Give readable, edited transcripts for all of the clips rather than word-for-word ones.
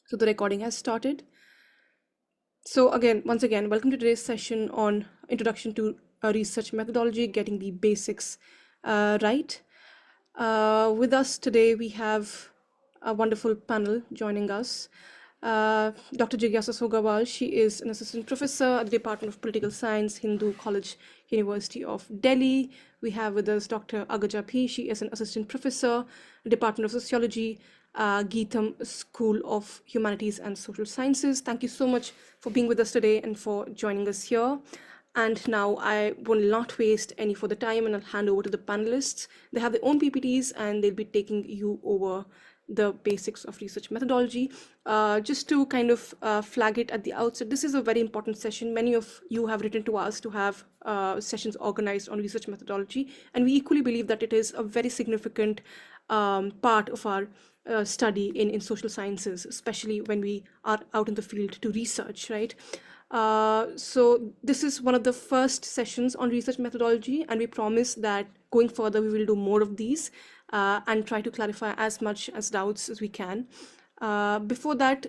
So the recording has started. So once again, welcome to today's session on Introduction to Research Methodology, getting the basics right. With us today, we have a wonderful panel joining us. Dr. Jigyasa Sogarwal, she is an assistant professor at the Department of Political Science, Hindu College, University of Delhi. We have with us Dr. Agaja P. She is an assistant professor, Department of Sociology, GITAM School of Humanities and Social Sciences. Thank you so much for being with us today and for joining us here. And now I will not waste any further time and I'll hand over to the panelists. They have their own PPTs and they'll be taking you over the basics of research methodology. Just to kind of flag it at the outset, this is a very important session. Many of you have written to us to have sessions organized on research methodology, and we equally believe that it is a very significant part of our study in social sciences, especially when we are out in the field to research, right? So this is one of the first sessions on research methodology, and we promise that going further, we will do more of these and try to clarify as much as doubts as we can. Before that,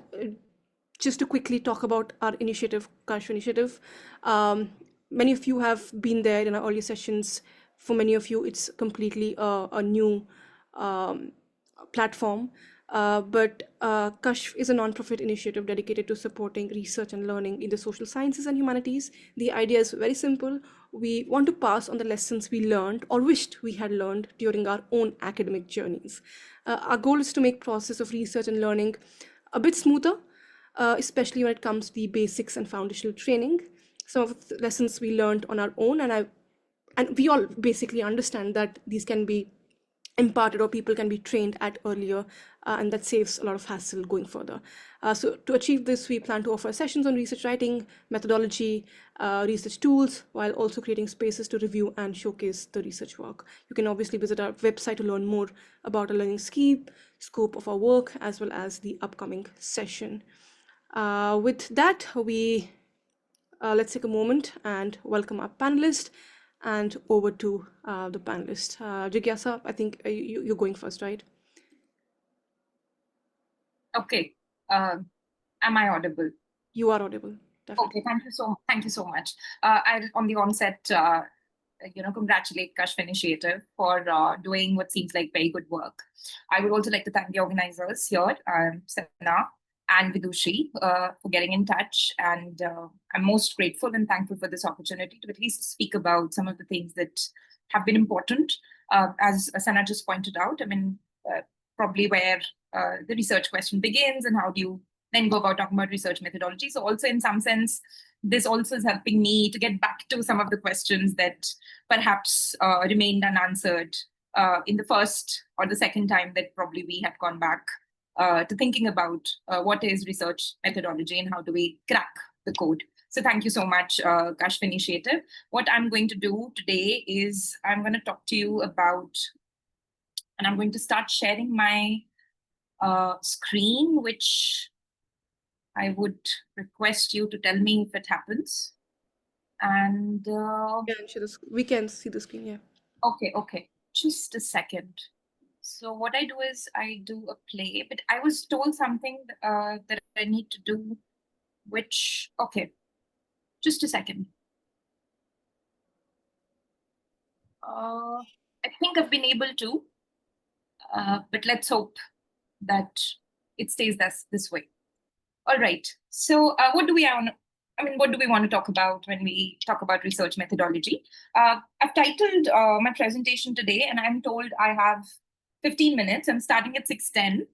just to quickly talk about our initiative, KashfInitiative. Many of you have been there in our earlier sessions. For many of you, it's completely a new platform. But Kashf is a nonprofit initiative dedicated to supporting research and learning in the social sciences and humanities. The idea is very simple. We want to pass on the lessons we learned or wished we had learned during our own academic journeys. Our goal is to make process of research and learning a bit smoother, especially when it comes to the basics and foundational training. Some of the lessons we learned on our own, and we all basically understand that these can be imparted or people can be trained at earlier, and that saves a lot of hassle going further. So to achieve this, we plan to offer sessions on research writing, methodology, research tools, while also creating spaces to review and showcase the research work. You can obviously visit our website to learn more about our learning scheme, scope of our work, as well as the upcoming session. With that, let's take a moment and welcome our panelists. And over to the panelist. Jigyasa, I think you're going first, right? Okay. Am I audible? You are audible. Definitely. Okay. Thank you so much. On the onset, congratulate KashfInitiative for doing what seems like very good work. I would also like to thank the organizers here, Sana and Vidushi, for getting in touch. And I'm most grateful and thankful for this opportunity to at least speak about some of the things that have been important. As Sana just pointed out, I mean, probably where the research question begins and how do you then go about talking about research methodology. So also in some sense, this also is helping me to get back to some of the questions that perhaps remained unanswered in the first or the second time that probably we had gone back to thinking about what is research methodology and how do we crack the code. So thank you so much, KashfInitiative. What I'm going to do today is I'm going to talk to you about, and I'm going to start sharing my screen, which I would request you to tell me if it happens. And we can see the screen, yeah. Okay. Just a second. So what I do is I do a play, but I was told something that I need to do, which, okay, just a second. I think I've been able to, but let's hope that it stays this way. All right. So what do we want to talk about when we talk about research methodology? I've titled my presentation today, and I'm told I have 15 minutes. I'm starting at 6:10,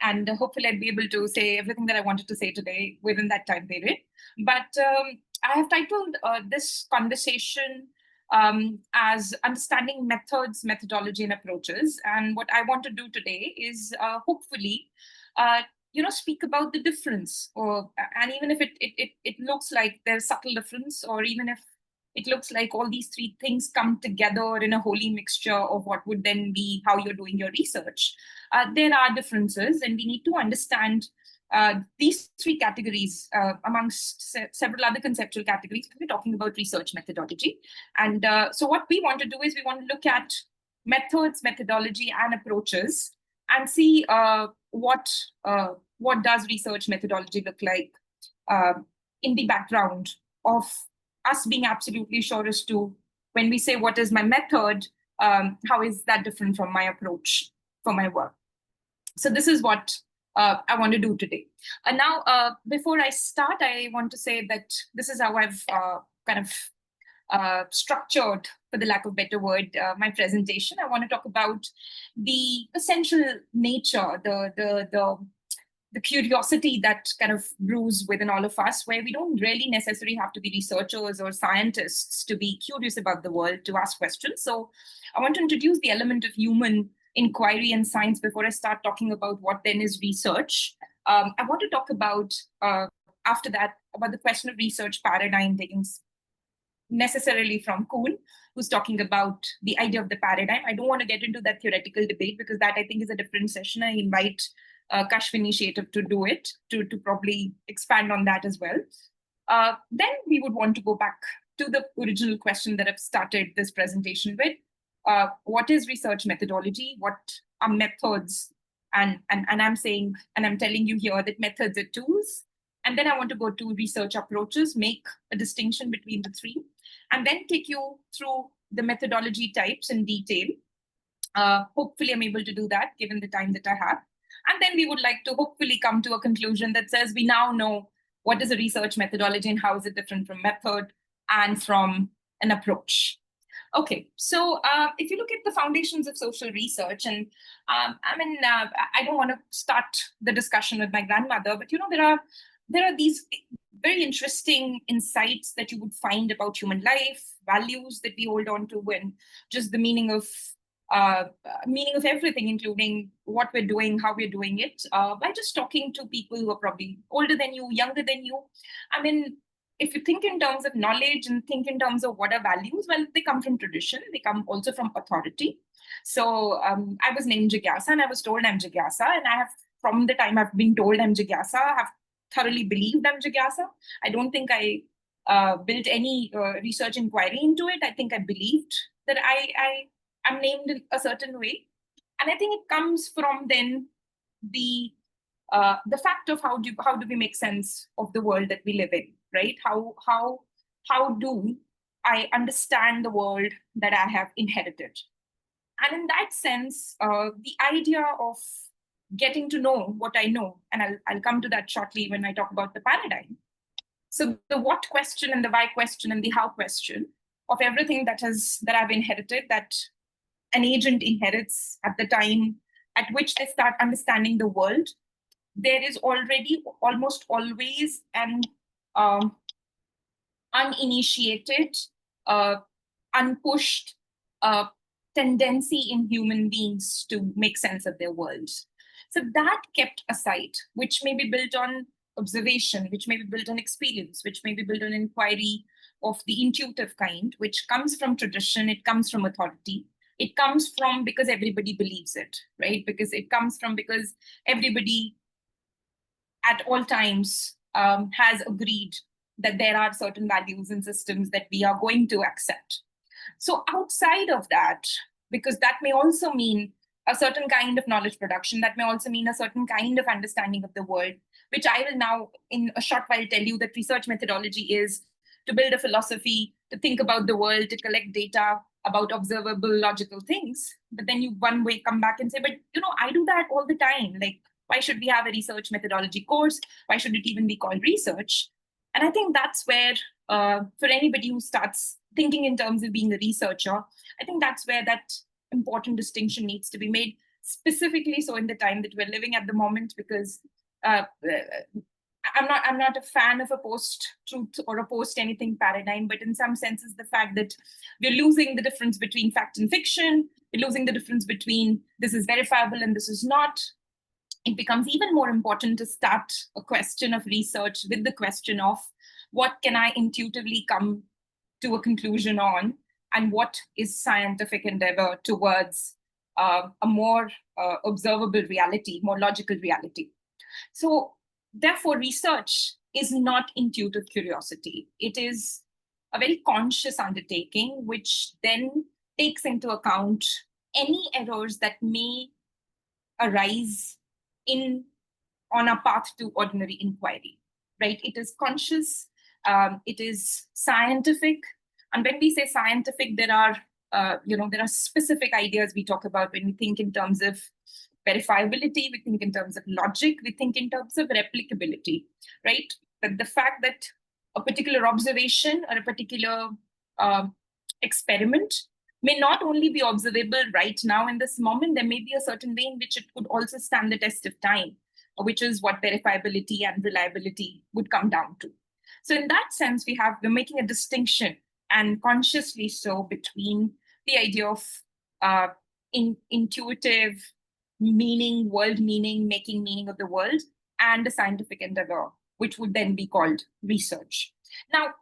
and hopefully I'll be able to say everything that I wanted to say today within that time period. But I have titled this conversation as Understanding Methods, Methodology, and Approaches. And what I want to do today is hopefully speak about the difference, and even if it looks like there's subtle difference, or even if it looks like all these three things come together in a holy mixture of what would then be how you're doing your research, there are differences, and we need to understand these three categories amongst several other conceptual categories. We're talking about research methodology. And so what we want to do is we want to look at methods, methodology, and approaches and see what what does research methodology look like in the background of us being absolutely sure as to when we say what is my method, how is that different from my approach for my work. So this is what I want to do today. And now, before I start, I want to say that this is how I've kind of structured, for the lack of a better word, my presentation. I want to talk about the essential nature, the curiosity that kind of brews within all of us, where we don't really necessarily have to be researchers or scientists to be curious about the world, to ask questions. So I want to introduce the element of human inquiry and science before I start talking about what then is research. I want to talk about, after that, about the question of research paradigm, taking necessarily from Kuhn, who's talking about the idea of the paradigm. I don't want to get into that theoretical debate because that I think is a different session. I invite KashfInitiative to do it, to probably expand on that as well. Then we would want to go back to the original question that I've started this presentation with. What is research methodology? What are methods? And I'm saying, and I'm telling you here that methods are tools. And then I want to go to research approaches, make a distinction between the three, and then take you through the methodology types in detail. Hopefully, I'm able to do that given the time that I have. And then we would like to hopefully come to a conclusion that says we now know what is a research methodology and how is it different from method and from an approach. Okay, so if you look at the foundations of social research, and I don't want to start the discussion with my grandmother, but there are these very interesting insights that you would find about human life, values that we hold on to, and just the meaning of everything, including what we're doing, how we're doing it, by just talking to people who are probably older than you, younger than you. I mean, if you think in terms of knowledge and think in terms of what are values, well, they come from tradition. They come also from authority. So I was named Jigyasa and I was told I'm Jigyasa. And I have, from the time I've been told I'm Jigyasa, have thoroughly believed I'm Jigyasa. I don't think I built any research inquiry into it. I think I believed that I'm named in a certain way. And I think it comes from then the fact of how do we make sense of the world that we live in, right? How do I understand the world that I have inherited? And in that sense, the idea of getting to know what I know, and I'll come to that shortly when I talk about the paradigm. So the what question and the why question and the how question of everything that I've inherited, that an agent inherits at the time at which they start understanding the world, there is already almost always an uninitiated, unpushed tendency in human beings to make sense of their world. So that kept aside, which may be built on observation, which may be built on experience, which may be built on inquiry of the intuitive kind, which comes from tradition, it comes from authority. It comes from because everybody believes it, right? Because it comes from because everybody at all times has agreed that there are certain values and systems that we are going to accept. So outside of that, because that may also mean a certain kind of knowledge production, that may also mean a certain kind of understanding of the world, which I will now in a short while tell you that research methodology is to build a philosophy, to think about the world, to collect data about observable logical things. But then you one way come back and say, but I do that all the time. Like, why should we have a research methodology course? Why should it even be called research? And I think that's where, for anybody who starts thinking in terms of being a researcher, I think that's where that important distinction needs to be made, specifically so in the time that we're living at the moment, because I'm not a fan of a post-truth or a post-anything paradigm, but in some senses, the fact that we're losing the difference between fact and fiction, we're losing the difference between this is verifiable and this is not. It becomes even more important to start a question of research with the question of what can I intuitively come to a conclusion on, and what is scientific endeavor towards a more observable reality, more logical reality. So therefore, research is not intuitive curiosity. It is a very conscious undertaking, which then takes into account any errors that may arise in on a path to ordinary inquiry, right? It is conscious, it is scientific. And when we say scientific, there are specific ideas we talk about when we think in terms of verifiability, we think in terms of logic, we think in terms of replicability, right? That the fact that a particular observation or a particular experiment may not only be observable right now in this moment, there may be a certain way in which it could also stand the test of time, which is what verifiability and reliability would come down to. So in that sense, we're making a distinction, and consciously so, between the idea of intuitive meaning, world meaning, making meaning of the world, and the scientific endeavor, which would then be called research. Now,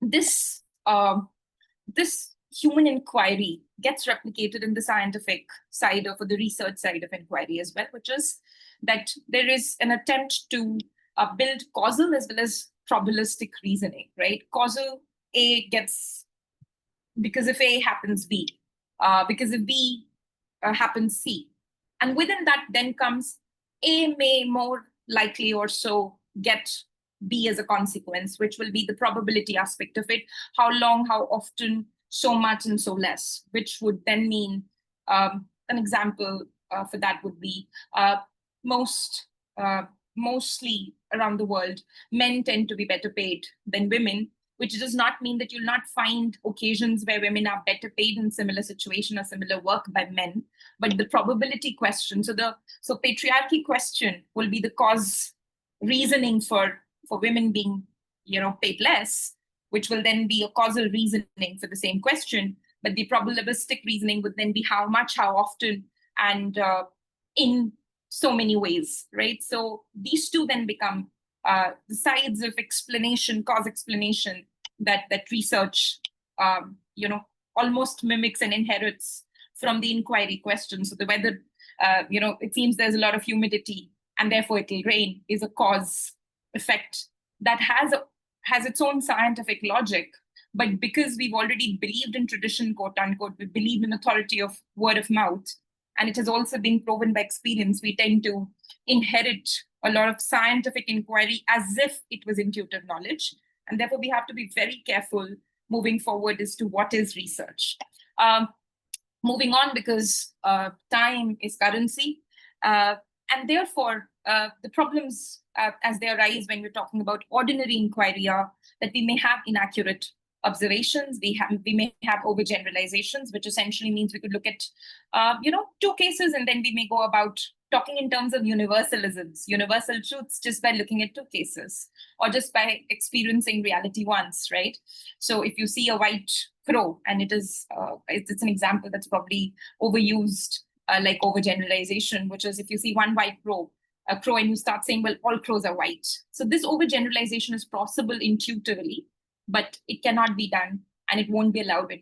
this human inquiry gets replicated in the scientific side or the research side of inquiry as well, which is that there is an attempt to build causal as well as probabilistic reasoning, right? Causal, A gets, because if A happens B, because if B happens C. And within that then comes A may more likely or so get B as a consequence, which will be the probability aspect of it. How long, how often, so much and so less, which would then mean an example for that would be mostly around the world, men tend to be better paid than women, which does not mean that you'll not find occasions where women are better paid in similar situation or similar work by men, but the probability question, so patriarchy question will be the cause reasoning for women being, paid less, which will then be a causal reasoning for the same question. But the probabilistic reasoning would then be how much, how often, and in so many ways, right? So these two then become the sides of explanation, cause explanation, that research, almost mimics and inherits from the inquiry question. So the weather, it seems there's a lot of humidity and therefore it'll rain, is a cause effect that has its own scientific logic. But because we've already believed in tradition, quote unquote, we believe in authority of word of mouth, and it has also been proven by experience, we tend to inherit a lot of scientific inquiry as if it was intuitive knowledge. And therefore, we have to be very careful moving forward as to what is research. Moving on, because time is currency. And therefore, the problems as they arise when we're talking about ordinary inquiry are that we may have inaccurate observations, we may have overgeneralizations, which essentially means we could look at, two cases, and then we may go about talking in terms of universalisms, universal truths, just by looking at two cases, or just by experiencing reality once, right? So if you see a white crow, and it's an example that's probably overused, like overgeneralization, which is if you see one white crow, and you start saying, well, all crows are white. So this overgeneralization is possible intuitively, but it cannot be done, and it won't be allowed when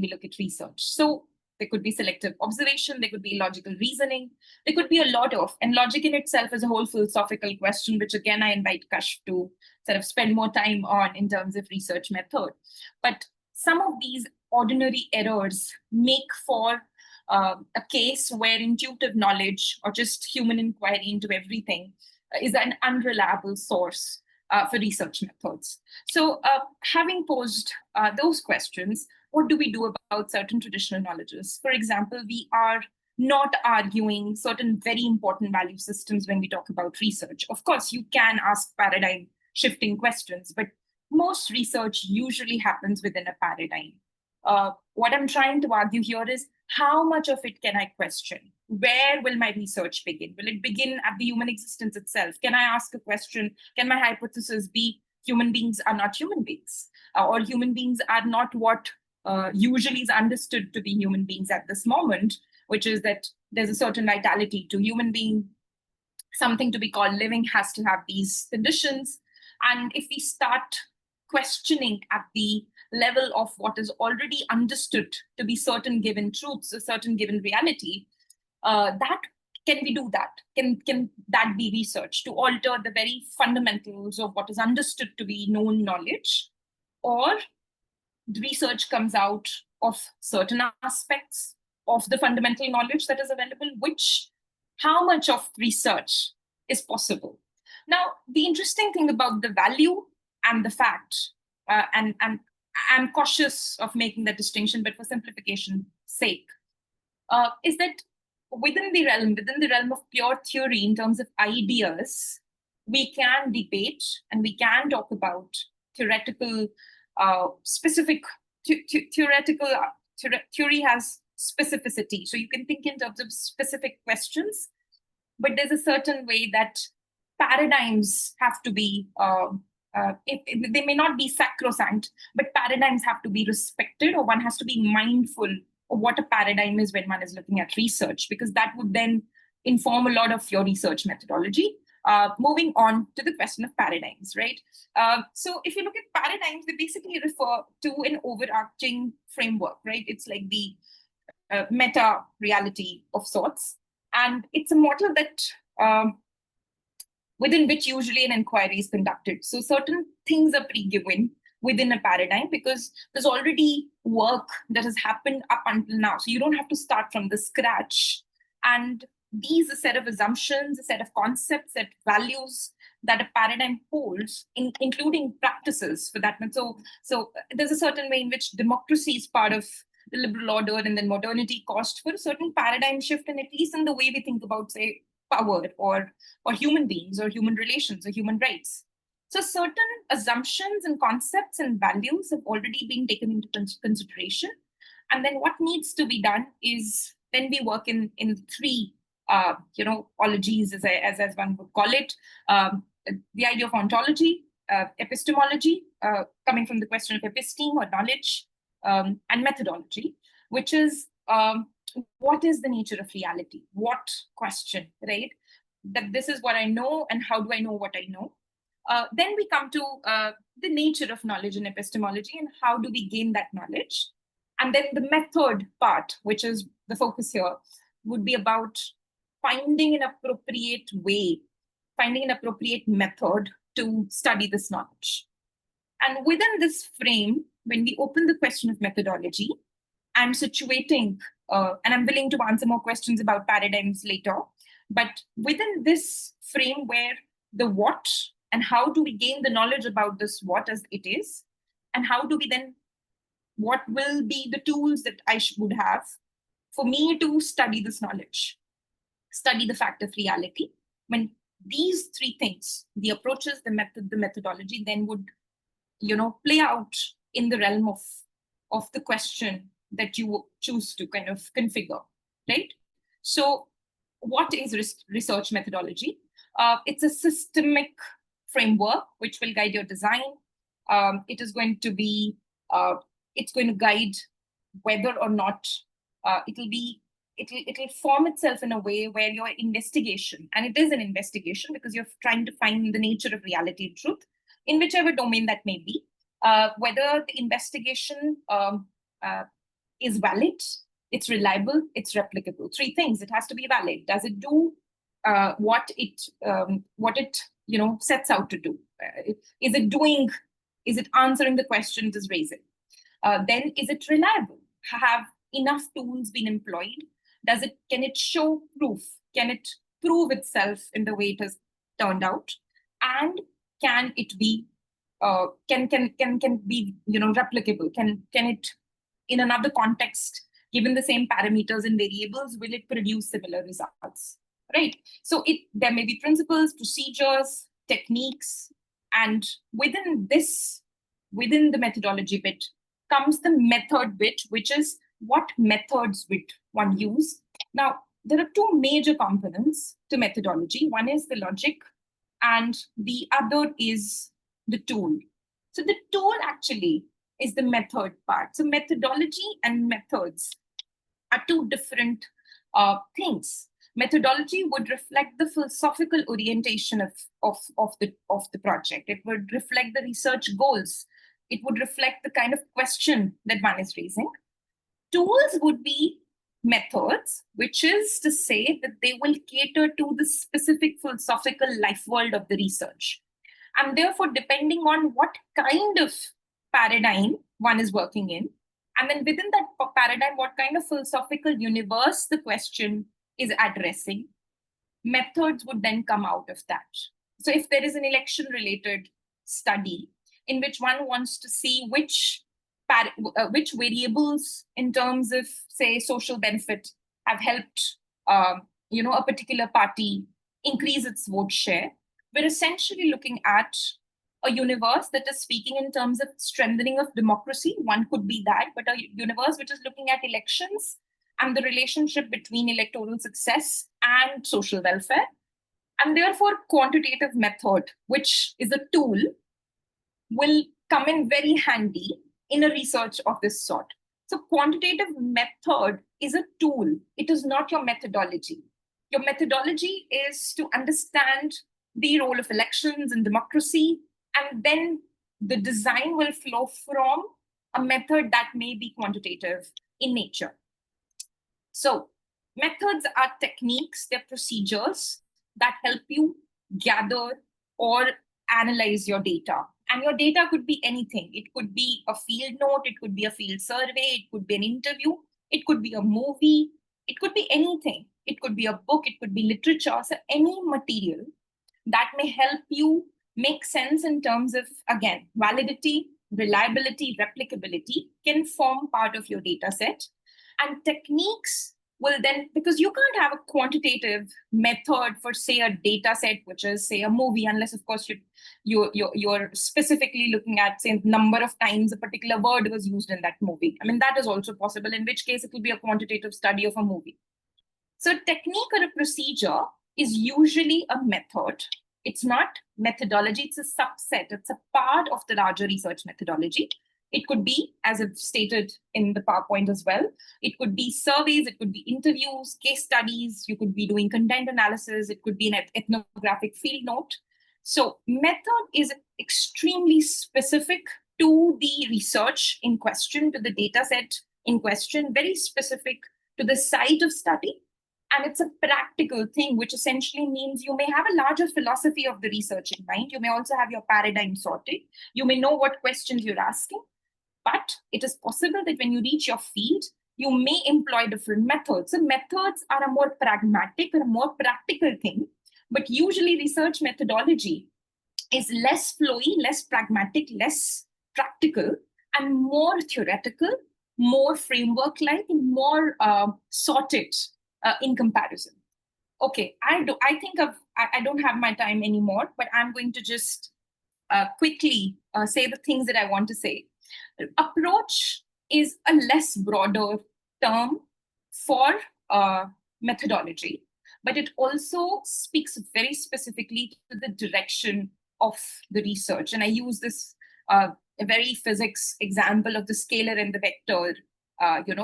we look at research. So there could be selective observation, there could be logical reasoning, there could be a lot of, and logic in itself is a whole philosophical question, which again, I invite Kash to sort of spend more time on in terms of research method. But some of these ordinary errors make for a case where intuitive knowledge or just human inquiry into everything is an unreliable source for research methods. So having posed those questions, what do we do about certain traditional knowledges? For example, we are not arguing certain very important value systems when we talk about research. Of course, you can ask paradigm shifting questions, but most research usually happens within a paradigm. What I'm trying to argue here is, how much of it can I question? Where will my research begin? Will it begin at the human existence itself? Can I ask a question? Can my hypothesis be human beings are not human beings? Or human beings are not what usually is understood to be human beings at this moment, which is that there's a certain vitality to human being. Something to be called living has to have these conditions. And if we start questioning at the level of what is already understood to be certain given truths, a certain given reality, can we do that? Can that be research to alter the very fundamentals of what is understood to be known knowledge? Or research comes out of certain aspects of the fundamental knowledge that is available, how much of research is possible. Now, the interesting thing about the value and the fact, and I'm cautious of making that distinction, but for simplification's sake, is that within the realm of pure theory, in terms of ideas, we can debate and we can talk about theoretical, specific theoretical theory has specificity. So you can think in terms of specific questions, but there's a certain way that paradigms have to be. They may not be sacrosanct, but paradigms have to be respected, or one has to be mindful of what a paradigm is when one is looking at research, because that would then inform a lot of your research methodology. Moving on to the question of paradigms, right? So if you look at paradigms, they basically refer to an overarching framework, right? It's like the meta reality of sorts. And it's a model that within which usually an inquiry is conducted. So certain things are pre-given within a paradigm because there's already work that has happened up until now. So you don't have to start from the scratch. And these a set of assumptions, a set of concepts, set values that a paradigm holds, including practices for that. So there's a certain way in which democracy is part of the liberal order, and then modernity cost for a certain paradigm shift, and at least in the way we think about, say, power or human beings or human relations or human rights. So certain assumptions and concepts and values have already been taken into consideration. And then what needs to be done is then we work in three ologies, as one would call it. The idea of ontology, epistemology, coming from the question of episteme or knowledge, and methodology, which is what is the nature of reality? What question, right? That this is what I know, and how do I know what I know? Then we come to the nature of knowledge in epistemology, and how do we gain that knowledge? And then the method part, which is the focus here, would be about finding an appropriate way, finding an appropriate method to study this knowledge. And within this frame, when we open the question of methodology, I'm situating, and I'm willing to answer more questions about paradigms later, but within this frame where the what and how do we gain the knowledge about this what as it is, and how do we then, what will be the tools that I would have for me to study this knowledge, study the fact of reality. When these three things, the approaches, the method, the methodology, then would play out in the realm of the question that you choose to kind of configure, right? So what is research methodology? It's a systemic framework which will guide your design. It is going to be, it's going to guide whether or not it'll form itself in a way where your investigation, and it is an investigation because you're trying to find the nature of reality and truth in whichever domain that may be, whether the investigation is valid, it's reliable, it's replicable. Three things: it has to be valid. Does it do what it sets out to do? Is it answering the question it is raising? Then is it reliable? Have enough tools been employed? Can it show proof? Can it prove itself in the way it has turned out? And can it be can be replicable? Can it, in another context, given the same parameters and variables, will it produce similar results? Right. So there may be principles, procedures, techniques, and within the methodology bit comes the method bit, which is what methods would one use. Now, there are two major components to methodology. One is the logic, and the other is the tool. So the tool actually is the method part. So methodology and methods are two different things. Methodology would reflect the philosophical orientation of the project. It would reflect the research goals. It would reflect the kind of question that one is raising. Tools would be methods, which is to say that they will cater to the specific philosophical life world of the research. And therefore, depending on what kind of paradigm one is working in, and then within that paradigm, what kind of philosophical universe the question is addressing, methods would then come out of that. So if there is an election-related study in which one wants to see which variables in terms of, say, social benefit have helped, a particular party increase its vote share, we're essentially looking at a universe that is speaking in terms of strengthening of democracy. One could be that, but a universe which is looking at elections and the relationship between electoral success and social welfare. And therefore, quantitative method, which is a tool, will come in very handy in a research of this sort. So quantitative method is a tool. It is not your methodology. Your methodology is to understand the role of elections in democracy, and then the design will flow from a method that may be quantitative in nature. So methods are techniques, they're procedures that help you gather or analyze your data. And your data could be anything. It could be a field note, it could be a field survey, it could be an interview, it could be a movie, it could be anything. It could be a book, it could be literature, so any material that may help you make sense in terms of, again, validity, reliability, replicability can form part of your data set. And techniques will then, because you can't have a quantitative method for, say, a data set, which is, say, a movie, unless, of course, you're specifically looking at, say, number of times a particular word was used in that movie. I mean, that is also possible, in which case it will be a quantitative study of a movie. So a technique or a procedure is usually a method. It's not methodology, it's a subset. It's a part of the larger research methodology. It could be, as I've stated in the PowerPoint as well, it could be surveys, it could be interviews, case studies, you could be doing content analysis, it could be an ethnographic field note. So method is extremely specific to the research in question, to the data set in question, very specific to the site of study. And it's a practical thing, which essentially means you may have a larger philosophy of the research in mind. You may also have your paradigm sorted. You may know what questions you're asking. But it is possible that when you reach your field, you may employ different methods. So methods are a more pragmatic or a more practical thing. But usually research methodology is less flowy, less pragmatic, less practical, and more theoretical, more framework-like, and more sorted in comparison. Okay, I don't have my time anymore, but I'm going to just quickly say the things that I want to say. Approach is a less broader term for methodology, but it also speaks very specifically to the direction of the research. And I use this a very physics example of the scalar and the vector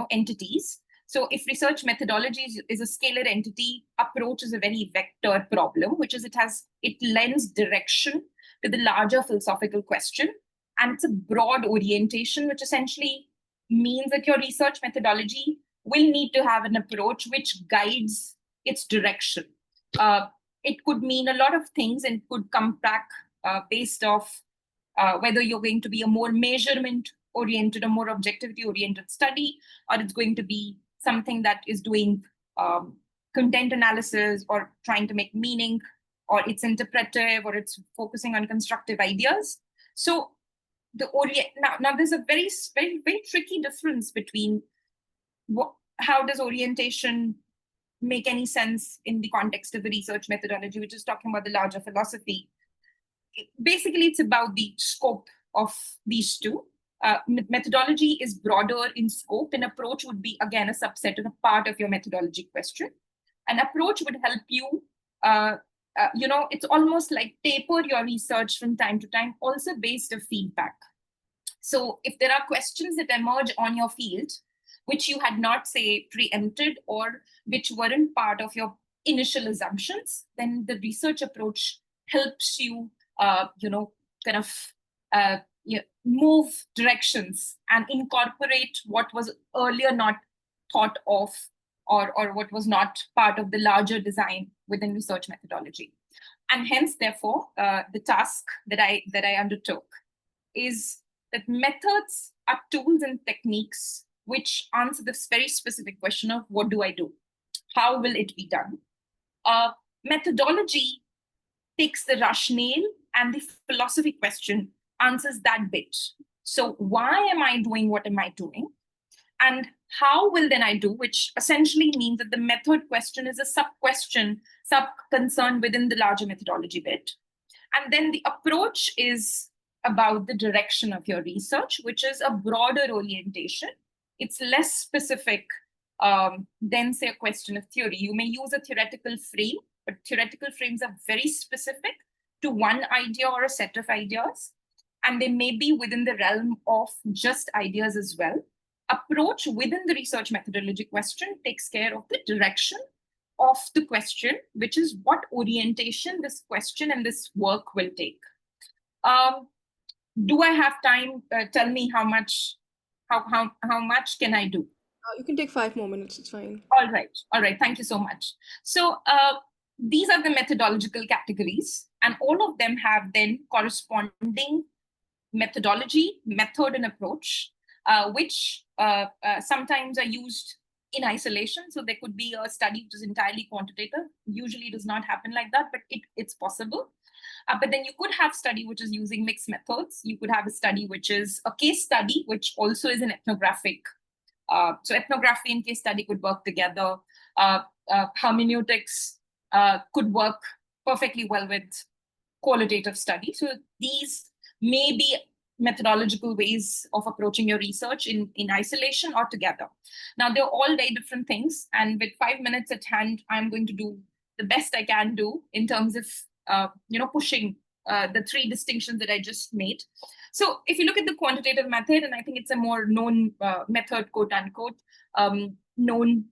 entities. So if research methodology is a scalar entity, approach is a very vector problem, which is it lends direction to the larger philosophical question. And it's a broad orientation, which essentially means that your research methodology will need to have an approach which guides its direction. It could mean a lot of things and could come back based off whether you're going to be a more measurement-oriented, a more objectivity-oriented study, or it's going to be something that is doing content analysis or trying to make meaning, or it's interpretive, or it's focusing on constructive ideas. So now there's a very, very, very tricky difference between how does orientation make any sense in the context of the research methodology, which is talking about the larger philosophy. Basically, it's about the scope of these two. Methodology is broader in scope. An approach would be, again, a subset of a part of your methodology question. An approach would help you, it's almost like taper your research from time to time, also based on feedback. So if there are questions that emerge on your field, which you had not, say, preempted or which weren't part of your initial assumptions, then the research approach helps you, move directions and incorporate what was earlier not thought of or what was not part of the larger design within research methodology. And hence, therefore, the task that I undertook is that methods are tools and techniques which answer this very specific question of what do I do? How will it be done? Methodology takes the rationale and the philosophy question, answers that bit. So why am I doing what am I doing? And how will then I do, which essentially means that the method question is a sub-question, sub-concern within the larger methodology bit. And then the approach is about the direction of your research, which is a broader orientation. It's less specific than, say, a question of theory. You may use a theoretical frame, but theoretical frames are very specific to one idea or a set of ideas, and they may be within the realm of just ideas as well. Approach within the research methodology question takes care of the direction of the question, which is what orientation this question and this work will take. Do I have time? Tell me how much can I do? You can take 5 more minutes, it's fine. All right. Thank you so much. So these are the methodological categories, and all of them have then corresponding methodology, method, and approach, which sometimes are used in isolation. So there could be a study which is entirely quantitative. Usually it does not happen like that, but it's possible. But then you could have study which is using mixed methods. You could have a study which is a case study, which also is an ethnographic. So ethnography and case study could work together. Hermeneutics could work perfectly well with qualitative study. So these may be methodological ways of approaching your research in isolation or together. Now, they're all very different things. And with 5 minutes at hand, I'm going to do the best I can do in terms of pushing the 3 distinctions that I just made. So if you look at the quantitative method, and I think it's a more known method, quote unquote, known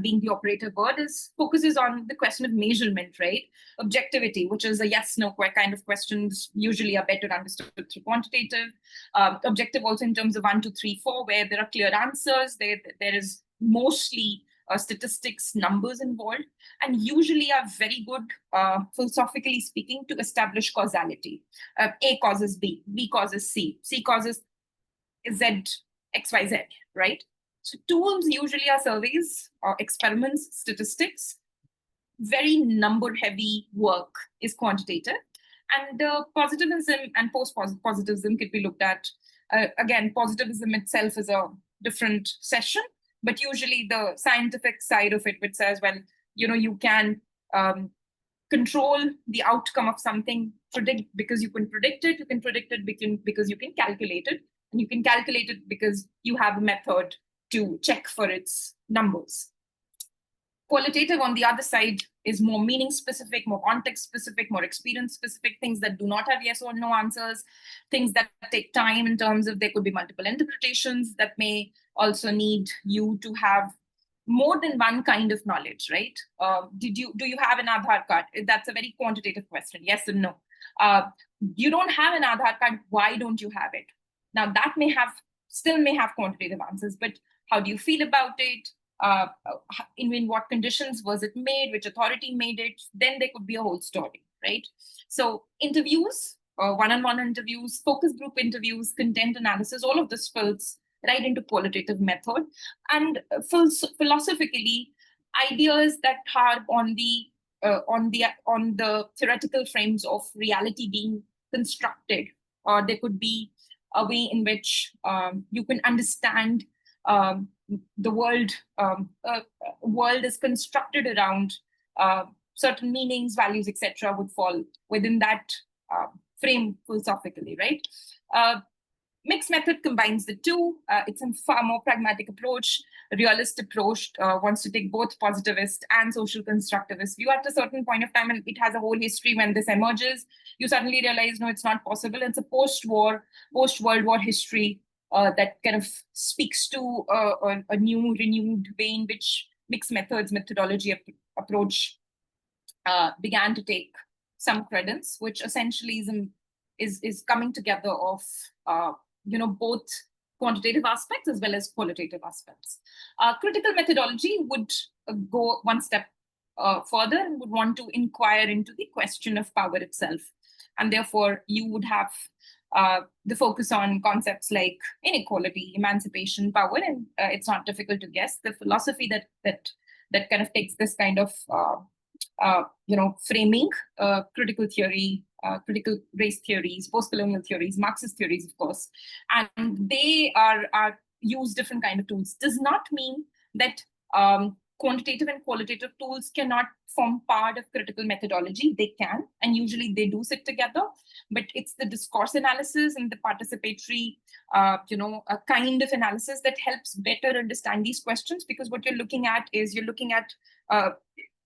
being the operative word, focuses on the question of measurement, right? Objectivity, which is a yes-no kind of questions, usually are better understood through quantitative. Objective also in terms of 1, 2, 3, 4, where there are clear answers. There is mostly statistics, numbers involved, and usually are very good, philosophically speaking, to establish causality. A causes B, B causes C, C causes Z, X, Y, Z, right? So tools usually are surveys or experiments, statistics. Very number-heavy work is quantitative. And positivism and post-positivism could be looked at. Again, positivism itself is a different session, but usually the scientific side of it, which says, well, you can control the outcome of something, predict because you can predict it. You can predict it because you can calculate it. And you can calculate it because you have a method to check for its numbers. Qualitative, on the other side, is more meaning specific, more context specific, more experience specific, things that do not have yes or no answers, things that take time in terms of there could be multiple interpretations that may also need you to have more than one kind of knowledge, right? Do you have an Aadhaar card? That's a very quantitative question, yes and no. You don't have an Aadhaar card, why don't you have it? Now that still may have quantitative answers, but how do you feel about it? In what conditions was it made? Which authority made it? Then there could be a whole story, right? So interviews, one-on-one interviews, focus group interviews, content analysis, all of this fills right into qualitative method. And philosophically, ideas that harp on the theoretical frames of reality being constructed, or there could be a way in which you can understand the world is constructed around certain meanings, values, etc., would fall within that frame philosophically, right? Mixed method combines the two. It's a far more pragmatic approach. A realist approach wants to take both positivist and social constructivist view at a certain point of time, and it has a whole history. When this emerges, you suddenly realize, no, it's not possible. It's a post-World War history that kind of speaks to a new, renewed way in which mixed methodology approach began to take some credence, which essentially is coming together of both quantitative aspects as well as qualitative aspects. Critical methodology would go one step further and would want to inquire into the question of power itself. And therefore, you would have the focus on concepts like inequality, emancipation, power, and it's not difficult to guess the philosophy that kind of takes this kind of framing critical theory, critical race theories, post-colonial theories, Marxist theories, of course, and they are use different kind of tools. Does not mean that quantitative and qualitative tools cannot form part of critical methodology. They can, and usually they do sit together. But it's the discourse analysis and the participatory, a kind of analysis that helps better understand these questions. Because what you're looking at is you're looking at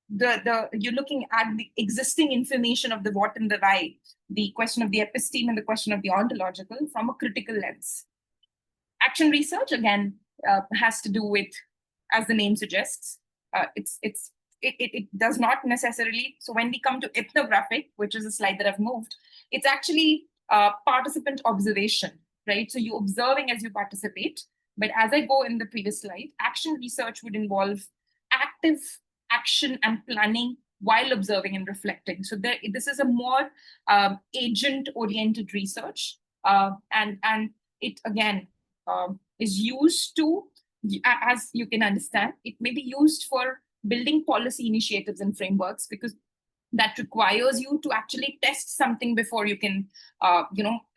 the existing information of the what and the why, the question of the episteme and the question of the ontological from a critical lens. Action research, again, has to do with, as the name suggests, it does not necessarily. So when we come to ethnographic, which is a slide that I've moved, it's actually participant observation, right? So you're observing as you participate. But as I go in the previous slide, action research would involve active action and planning while observing and reflecting. So this is a more agent-oriented research, and it again is used to, as you can understand, it may be used for building policy initiatives and frameworks, because that requires you to actually test something before you can,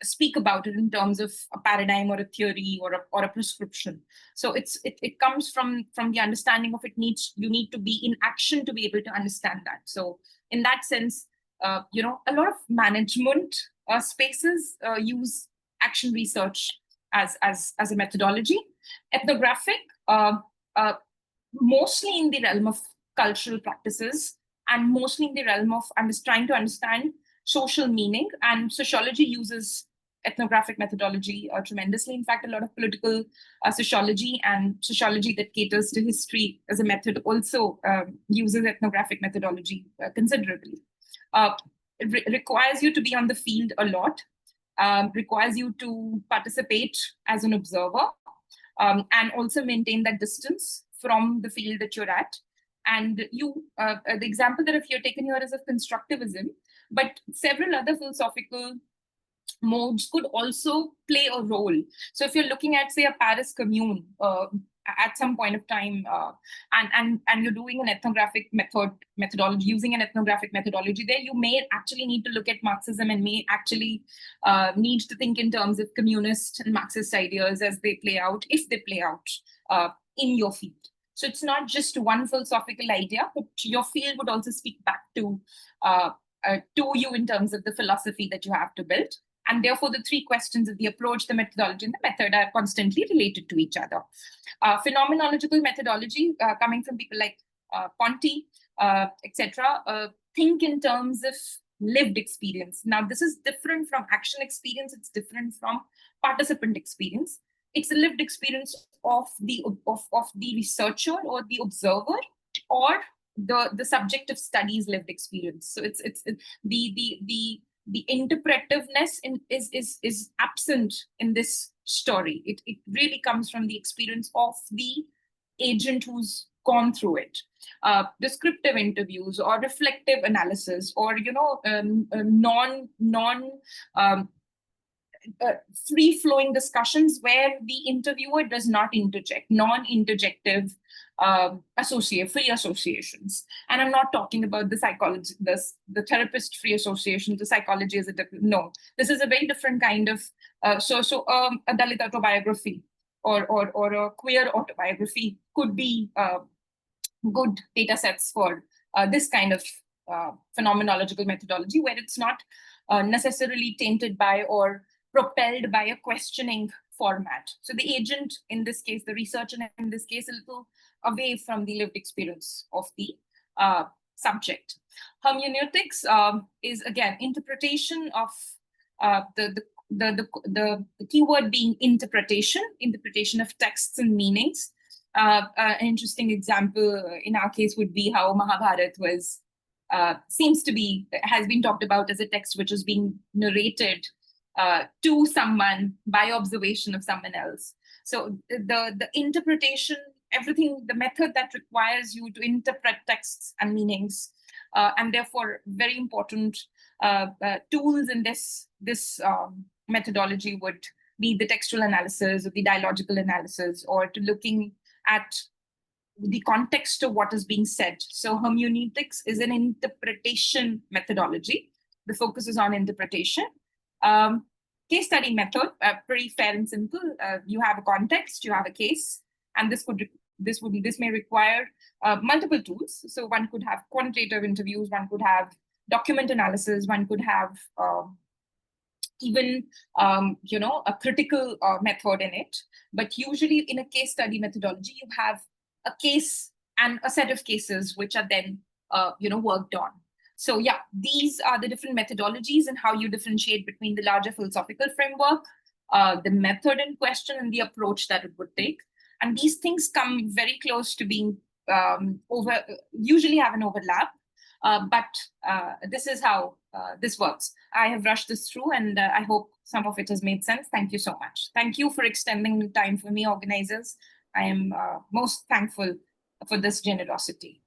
speak about it in terms of a paradigm or a theory or a prescription. So it comes from the understanding of you need to be in action to be able to understand that. So in that sense, a lot of management spaces use action research as a methodology. Ethnographic, mostly in the realm of cultural practices, and mostly in the realm of trying to understand social meaning. And sociology uses ethnographic methodology tremendously. In fact, a lot of political sociology and sociology that caters to history as a method also uses ethnographic methodology considerably. It requires you to be on the field a lot, requires you to participate as an observer, and also maintain that distance from the field that you're at. And the example that I've here taken here is of constructivism, but several other philosophical modes could also play a role. So if you're looking at, say, a Paris commune at some point of time, and you're doing an ethnographic methodology, using an ethnographic methodology there, you may actually need to look at Marxism and may actually need to think in terms of communist and Marxist ideas as they play out, if they play out in your field. So it's not just one philosophical idea, but your field would also speak back to you in terms of the philosophy that you have to build. And therefore, the three questions of the approach, the methodology, and the method are constantly related to each other. Phenomenological methodology, coming from people like Ponti, etc., think in terms of lived experience. Now, this is different from action experience. It's different from participant experience. It's a lived experience of the researcher or the observer, or the subject of study's lived experience. So it's the interpretiveness is absent in this story. It really comes from the experience of the agent who's gone through it. Descriptive interviews or reflective analysis, or free-flowing discussions where the interviewer does not interject, non-interjective free associations. And I'm not talking about the psychology, the therapist free association, the psychology is a different, no. This is a very different kind of, a Dalit autobiography or a queer autobiography could be good data sets for this kind of phenomenological methodology, where it's not necessarily tainted by or propelled by a questioning format. So the agent, in this case, the researcher in this case, a little away from the lived experience of the subject. Hermeneutics is, again, interpretation of the keyword being interpretation of texts and meanings. An interesting example in our case would be how Mahabharata was, has been talked about as a text which is being narrated to someone by observation of someone else. So the interpretation, everything, the method that requires you to interpret texts and meanings, and therefore very important tools in this methodology would be the textual analysis or the dialogical analysis, or to looking at the context of what is being said. So hermeneutics is an interpretation methodology. The focus is on interpretation. Case study method, pretty fair and simple. You have a context, you have a case, and this may require multiple tools. So one could have quantitative interviews, one could have document analysis, one could have even a critical method in it. But usually in a case study methodology, you have a case and a set of cases which are then worked on. So yeah, these are the different methodologies and how you differentiate between the larger philosophical framework, the method in question, and the approach that it would take. And these things come very close to being usually have an overlap. But this is how this works. I have rushed this through, and I hope some of it has made sense. Thank you so much. Thank you for extending the time for me, organizers. I am most thankful for this generosity.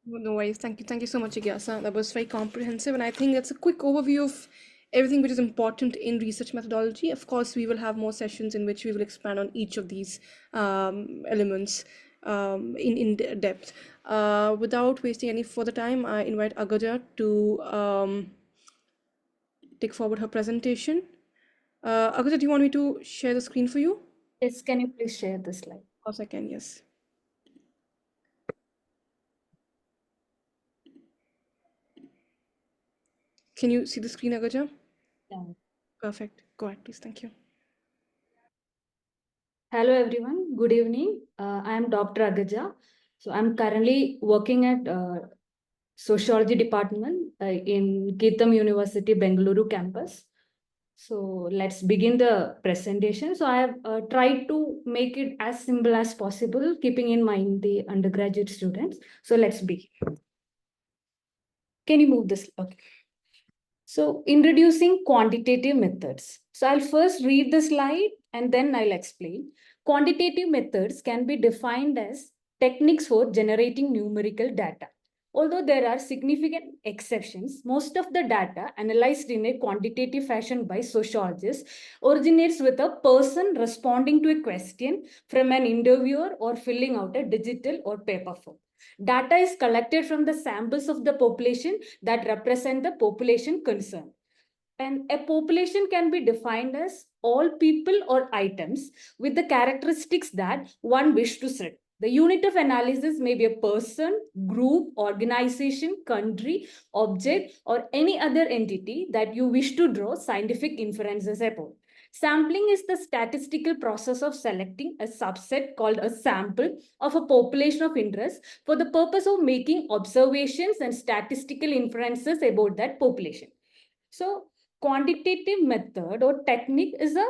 No worries. Thank you. Thank you so much, Jigyasa. That was very comprehensive. And I think that's a quick overview of everything which is important in research methodology. Of course, we will have more sessions in which we will expand on each of these elements in depth. Without wasting any further time, I invite Agaja to take forward her presentation. Agaja, do you want me to share the screen for you? Yes, can you please share the slide? Of course I can, yes. Can you see the screen, Agaja? Yeah. Perfect. Go ahead, please. Thank you. Hello, everyone. Good evening. I am Dr. Agaja. So I'm currently working at Sociology department in GITAM University, Bengaluru campus. So let's begin the presentation. So I have tried to make it as simple as possible, keeping in mind the undergraduate students. So let's begin. Can you move this? Okay. So introducing quantitative methods. So I'll first read the slide and then I'll explain. Quantitative methods can be defined as techniques for generating numerical data. Although there are significant exceptions, most of the data analyzed in a quantitative fashion by sociologists originates with a person responding to a question from an interviewer or filling out a digital or paper form. Data is collected from the samples of the population that represent the population concerned. And a population can be defined as all people or items with the characteristics that one wish to study. The unit of analysis may be a person, group, organization, country, object, or any other entity that you wish to draw scientific inferences about. Sampling is the statistical process of selecting a subset called a sample of a population of interest for the purpose of making observations and statistical inferences about that population. So, quantitative method or technique is a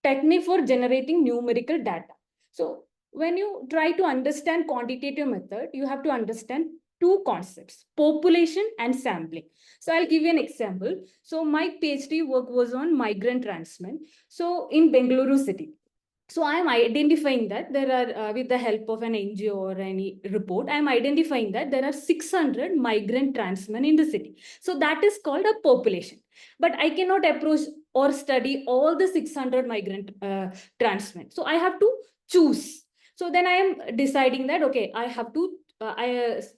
technique for generating numerical data. So, when you try to understand quantitative method, you have to understand two concepts, population and sampling. So I'll give you an example. So my PhD work was on migrant transmission. So in Bengaluru city. So I am identifying that there are, with the help of an NGO or any report, I am identifying that there are 600 migrant transmen in the city. So that is called a population. But I cannot approach or study all the 600 migrant transmen. So I have to choose. So then I am deciding that, okay, I have to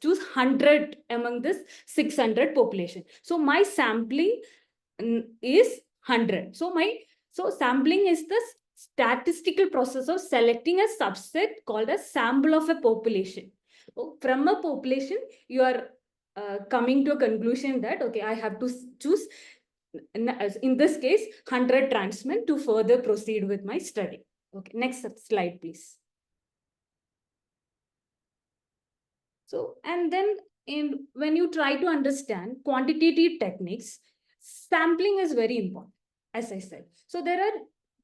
choose 100 among this 600 population. So my sampling is 100. So sampling is the statistical process of selecting a subset called a sample of a population. From a population, you are coming to a conclusion that, okay, I have to choose, in this case, 100 transmen to further proceed with my study. Okay, next slide, please. So, and then when you try to understand quantitative techniques, sampling is very important, as I said. So there are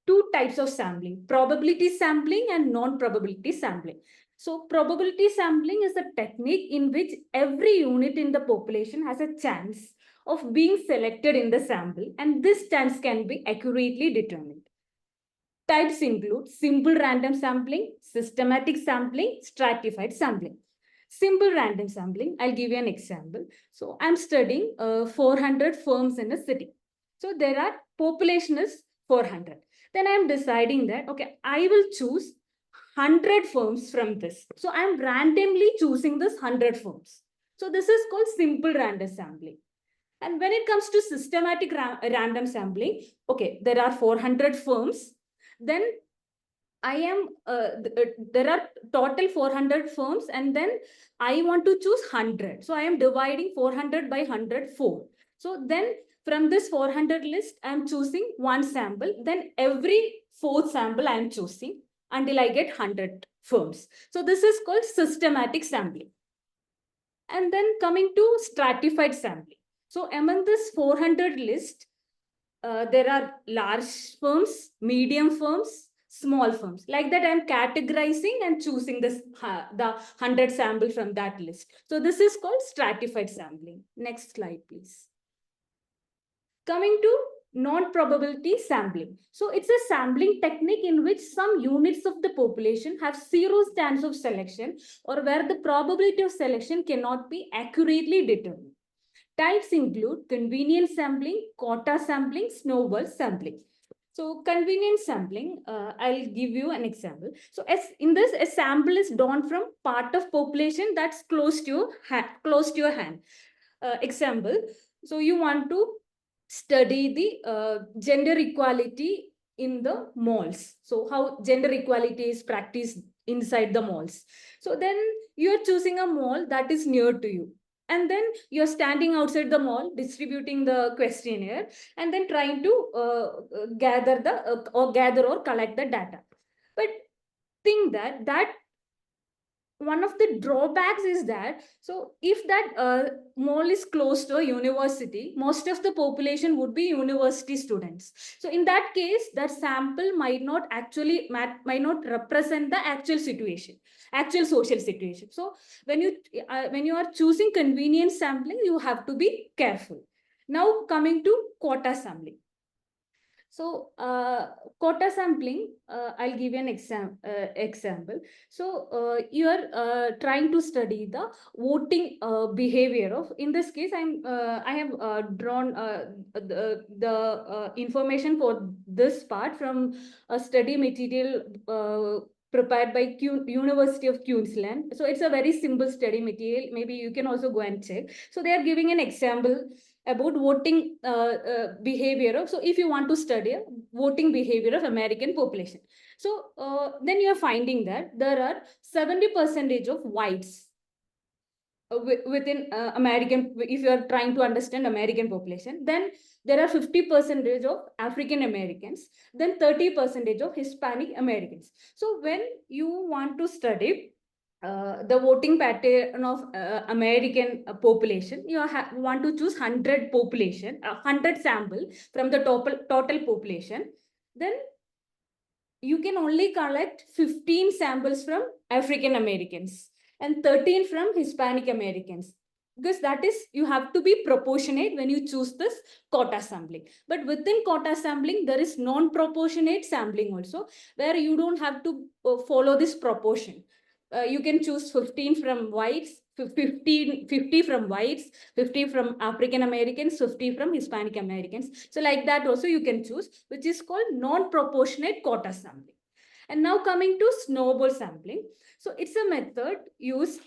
two types of sampling, probability sampling and non-probability sampling. So probability sampling is a technique in which every unit in the population has a chance of being selected in the sample, and this chance can be accurately determined. Types include simple random sampling, systematic sampling, stratified sampling. Simple random sampling, I'll give you an example. So I'm studying 400 firms in a city. So there are population is 400. Then I'm deciding that, okay, I will choose 100 firms from this. So I'm randomly choosing this 100 firms. So this is called simple random sampling. And when it comes to systematic random sampling, okay, there are 400 firms. Then there are total 400 firms, and then I want to choose 100. So I am dividing 400 by 100, 4. So then from this 400 list, I am choosing one sample. Then every fourth sample I am choosing until I get 100 firms. So this is called systematic sampling. And then coming to stratified sampling. So among this 400 list, there are large firms, medium firms, small firms. Like that, I'm categorizing and choosing this the 100 sample from that list. So this is called stratified sampling. Next slide, please. Coming to non-probability sampling. So it's a sampling technique in which some units of the population have zero chance of selection, or where the probability of selection cannot be accurately determined. Types include convenience sampling, quota sampling, snowball sampling. So convenience sampling, I'll give you an example. So as in this, a sample is drawn from part of population that's close to your hand. Example, so you want to study the gender equality in the malls. So how gender equality is practiced inside the malls. So then you are choosing a mall that is near to you. And then you're standing outside the mall, distributing the questionnaire, and then trying to gather or collect the data. But think that one of the drawbacks is that, so if that mall is close to a university, most of the population would be university students. So in that case, that sample might not represent the actual social situation. So when you are choosing convenience sampling, you have to be careful. Now coming to quota sampling. So quota sampling, I'll give you an example. So you are trying to study the voting behavior of, in this case, I have drawn the information for this part from a study material prepared by University of Queensland. So it's a very simple study material. Maybe you can also go and check. So they are giving an example about voting behavior. So if you want to study voting behavior of American population, so then you are finding that there are 70% of whites within American, if you are trying to understand American population. Then there are 50% of African Americans, then 30% of Hispanic Americans. So when you want to study the voting pattern of American population, you want to choose 100 population, 100 sample from the total population. Then you can only collect 15 samples from African Americans and 13 from Hispanic Americans, because that is, you have to be proportionate when you choose this quota sampling. But within quota sampling, there is non-proportionate sampling also, where you don't have to follow this proportion. You can choose 15 from whites, 50 from whites, 50 from African Americans, 50 from Hispanic Americans. So like that also you can choose, which is called non-proportionate quota sampling. And now coming to snowball sampling. So it's a method used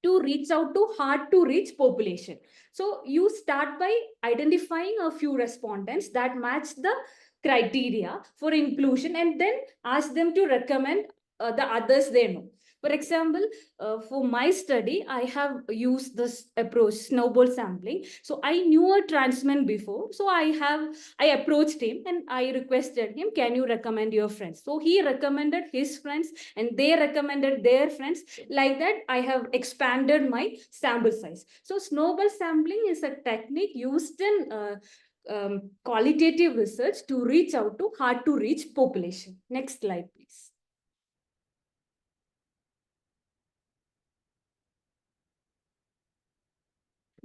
to reach out to hard to reach population. So you start by identifying a few respondents that match the criteria for inclusion, and then ask them to recommend the others they know. For example, for my study, I have used this approach, snowball sampling. So I knew a transman before. So I approached him and I requested him, can you recommend your friends? So he recommended his friends and they recommended their friends. Like that, I have expanded my sample size. So snowball sampling is a technique used in qualitative research to reach out to hard to reach population. Next slide, please.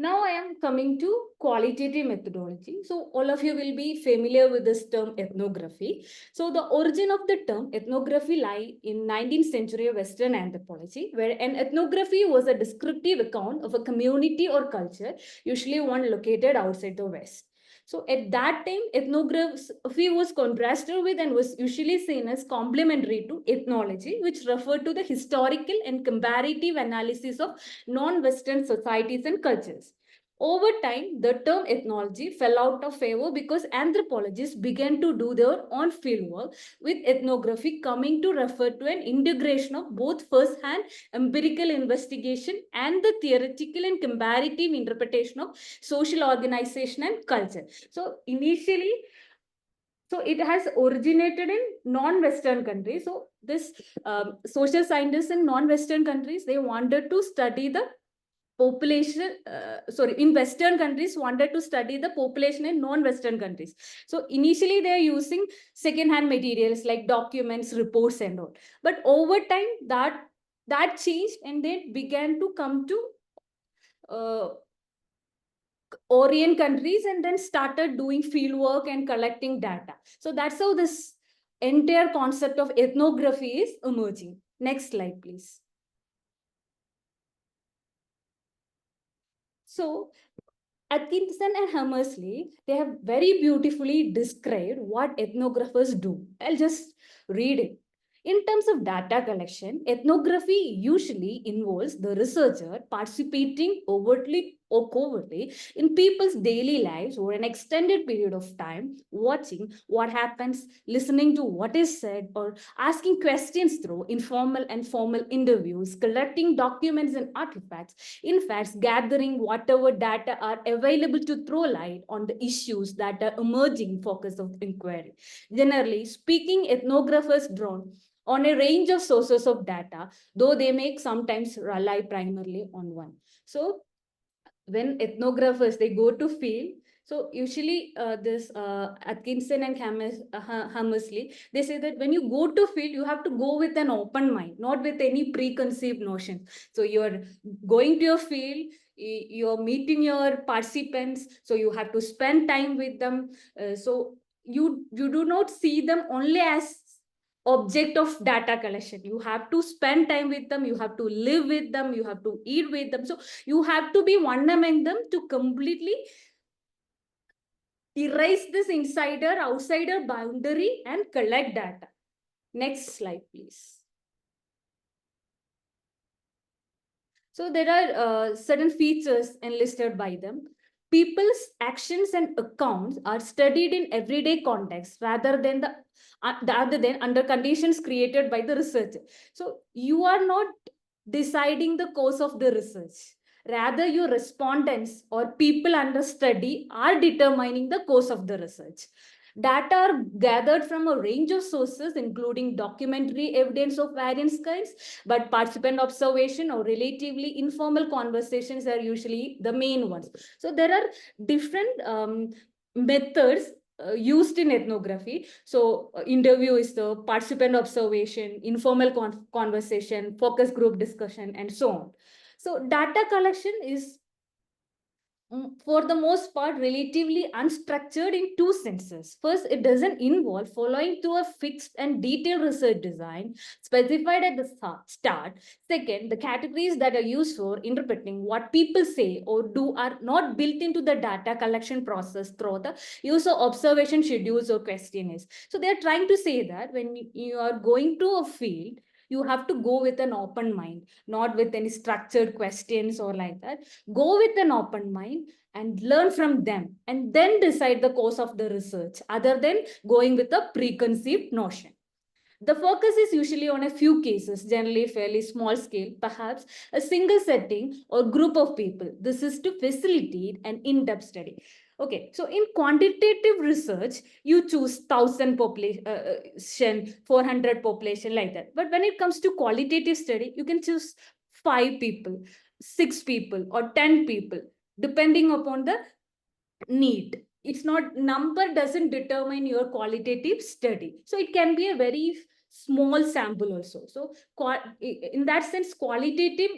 Now I am coming to qualitative methodology. So all of you will be familiar with this term ethnography. So the origin of the term ethnography lie in 19th century Western anthropology, where an ethnography was a descriptive account of a community or culture, usually one located outside the West. So at that time, ethnography was contrasted with and was usually seen as complementary to ethnology, which referred to the historical and comparative analysis of non-Western societies and cultures. Over time, the term ethnology fell out of favor because anthropologists began to do their own fieldwork, with ethnography coming to refer to an integration of both first-hand empirical investigation and the theoretical and comparative interpretation of social organization and culture. So initially, so it has originated in non-Western countries. So this social scientists in non-Western countries, they wanted to study the population, in Western countries wanted to study the population in non-Western countries. So initially they are using second-hand materials like documents, reports and all. But over time that changed and they began to come to Orient countries and then started doing field work and collecting data. So that's how this entire concept of ethnography is emerging. Next slide, please. So Atkinson and Hammersley, they have very beautifully described what ethnographers do. I'll just read it. In terms of data collection, ethnography usually involves the researcher participating overtly or covertly in people's daily lives over an extended period of time, watching what happens, listening to what is said, or asking questions through informal and formal interviews, collecting documents and artifacts, in fact, gathering whatever data are available to throw light on the issues that are emerging focus of inquiry. Generally speaking, ethnographers drawn on a range of sources of data, though they may sometimes rely primarily on one. So when ethnographers, they go to field, so usually this Atkinson and Hammersley, they say that when you go to field, you have to go with an open mind, not with any preconceived notion. So you're going to your field, you're meeting your participants, so you have to spend time with them. So you do not see them only as object of data collection. You have to spend time with them, you have to live with them, you have to eat with them. So you have to be one among them to completely erase this insider outsider boundary and collect data. Next slide, please. So there are certain features enlisted by them. People's actions and accounts are studied in everyday context rather than other than under conditions created by the researcher. So you are not deciding the course of the research. Rather, your respondents or people under study are determining the course of the research. Data are gathered from a range of sources, including documentary evidence of various kinds, but participant observation or relatively informal conversations are usually the main ones. So there are different methods used in ethnography. So interview is the participant observation, informal conversation, focus group discussion, and so on. So data collection is for the most part relatively unstructured in two senses. First, it doesn't involve following through a fixed and detailed research design specified at the start. Second, the categories that are used for interpreting what people say or do are not built into the data collection process through the use of observation schedules or questionnaires. So they're trying to say that when you are going to a field, you have to go with an open mind, not with any structured questions or like that. Go with an open mind and learn from them and then decide the course of the research other than going with a preconceived notion. The focus is usually on a few cases, generally fairly small scale, perhaps a single setting or group of people. This is to facilitate an in-depth study. Okay, so in quantitative research, you choose 1,000 population, 400 population, like that. But when it comes to qualitative study, you can choose 5 people, 6 people, or 10 people, depending upon the need. It's not, number doesn't determine your qualitative study. So it can be a very small sample also. So in that sense, qualitative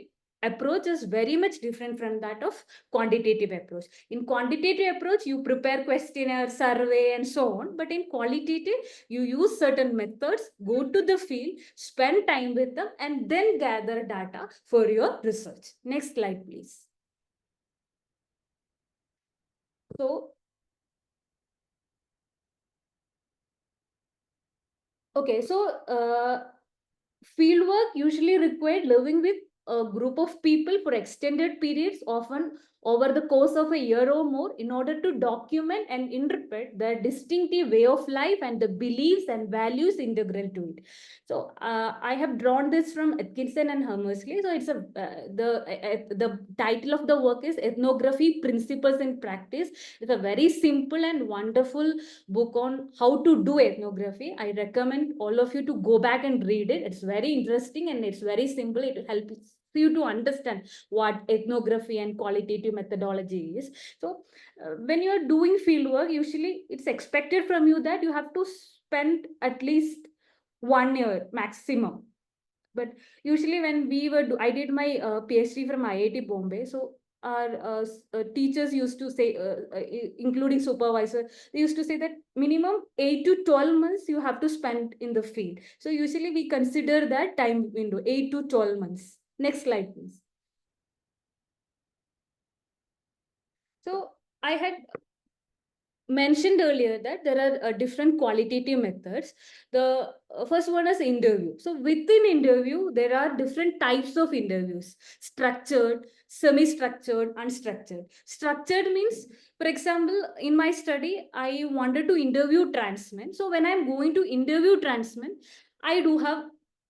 approach is very much different from that of quantitative approach. In quantitative approach, you prepare questionnaire, survey, and so on. But in qualitative, you use certain methods, go to the field, spend time with them, and then gather data for your research. Next slide, please. So Okay, so fieldwork usually required living with a group of people for extended periods, often over the course of a year or more, in order to document and interpret the distinctive way of life and the beliefs and values integral to it. So I have drawn this from Atkinson and Hammersley. So it's the title of the work is Ethnography Principles and Practice. It's a very simple and wonderful book on how to do ethnography. I recommend all of you to go back and read it. It's very interesting and it's very simple. It helps you to understand what ethnography and qualitative methodology is. So when you are doing fieldwork, usually it's expected from you that you have to spend at least 1 year maximum. But usually when I did my PhD from IIT Bombay. So our teachers used to say, including supervisor, they used to say that minimum 8 to 12 months you have to spend in the field. So usually we consider that time window, 8 to 12 months. Next slide, please. So I had mentioned earlier that there are different qualitative methods. The first one is interview. So within interview, there are different types of interviews: structured, semi-structured, unstructured. Structured means, for example, in my study, I wanted to interview transmen. So when I'm going to interview transmen, I do have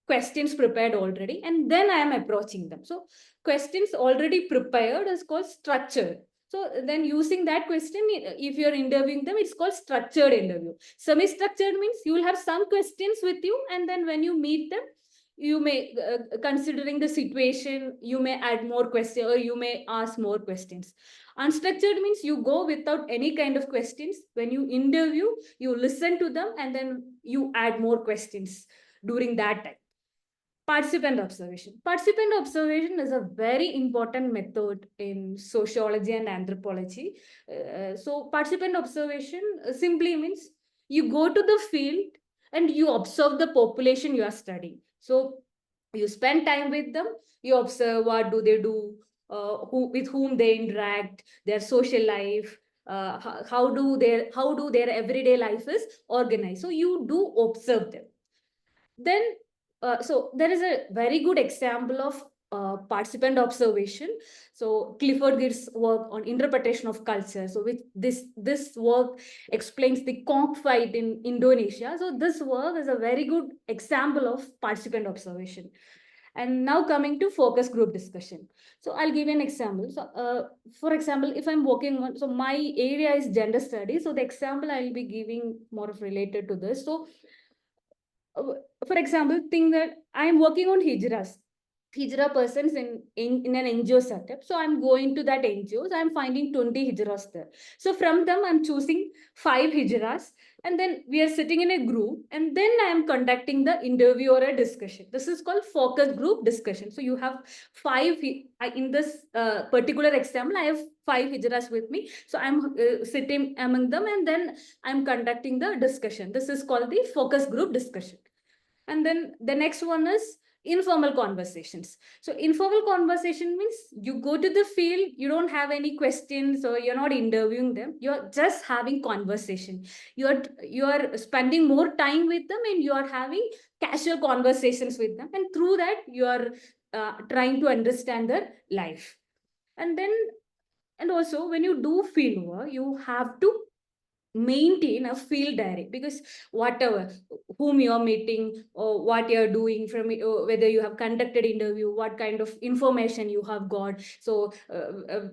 questions prepared already, and then I am approaching them. So questions already prepared is called structured. So then using that question, if you're interviewing them, it's called structured interview. Semi-structured means you will have some questions with you, and then when you meet them, you may, considering the situation, you may add more questions or you may ask more questions. Unstructured means you go without any kind of questions. When you interview, you listen to them and then you add more questions during that time. Participant observation. Participant observation is a very important method in sociology and anthropology. So participant observation simply means you go to the field and you observe the population you are studying. So you spend time with them, you observe what do they do, with whom they interact, their social life, how do their everyday life is organized. So you do observe them. Then so there is a very good example of participant observation. So Clifford Geertz' work on interpretation of culture. So with this work explains the conch fight in Indonesia. So this work is a very good example of participant observation. And now coming to focus group discussion. So I'll give you an example. So for example, if I'm working on, so my area is gender studies. So the example I'll be giving more of related to this. So uh, for example, think that I'm working on hijra persons in an NGO setup. So I'm going to that NGO. So I'm finding 20 hijras there. So from them, I'm choosing 5 hijras. And then we are sitting in a group. And then I am conducting the interview or a discussion. This is called focus group discussion. So you have in this particular example, I have 5 hijras with me. So I'm sitting among them and then I'm conducting the discussion. This is called the focus group discussion. And then the next one is informal conversations. So informal conversation means you go to the field, you don't have any questions or you're not interviewing them. You're just having conversation. You are spending more time with them and you are having casual conversations with them. And through that, you are trying to understand their life. And then, and also when you do field work, you have to maintain a field diary, because whatever whom you're meeting or what you're doing, from whether you have conducted interview, what kind of information you have got. So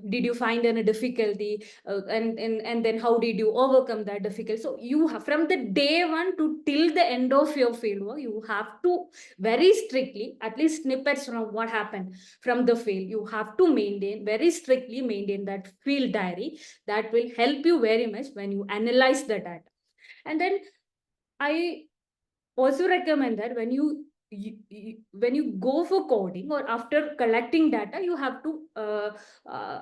did you find any difficulty, and then how did you overcome that difficulty. So you have, from the day one to till the end of your field work, you have to very strictly, at least snippets from what happened from the field, you have to very strictly maintain that field diary. That will help you very much when you analyze the data. And then I also recommend that when you go for coding or after collecting data, you have to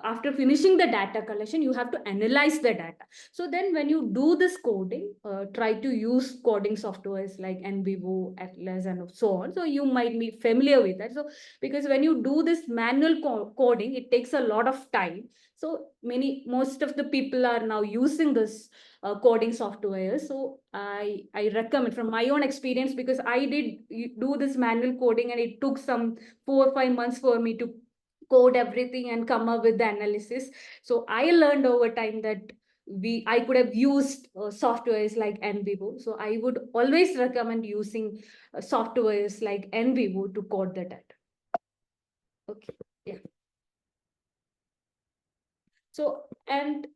after finishing the data collection, you have to analyze the data. So then when you do this coding, try to use coding softwares like NBVO, Atlas, and so on. So you might be familiar with that. So because when you do this manual coding, it takes a lot of time. So most of the people are now using this coding software. So I recommend from my own experience, because I did do this manual coding and it took some 4 or 5 months for me to code everything and come up with the analysis. So I learned over time that I could have used softwares like NVivo. So I would always recommend using softwares like NVivo to code the data. Okay, yeah. So, and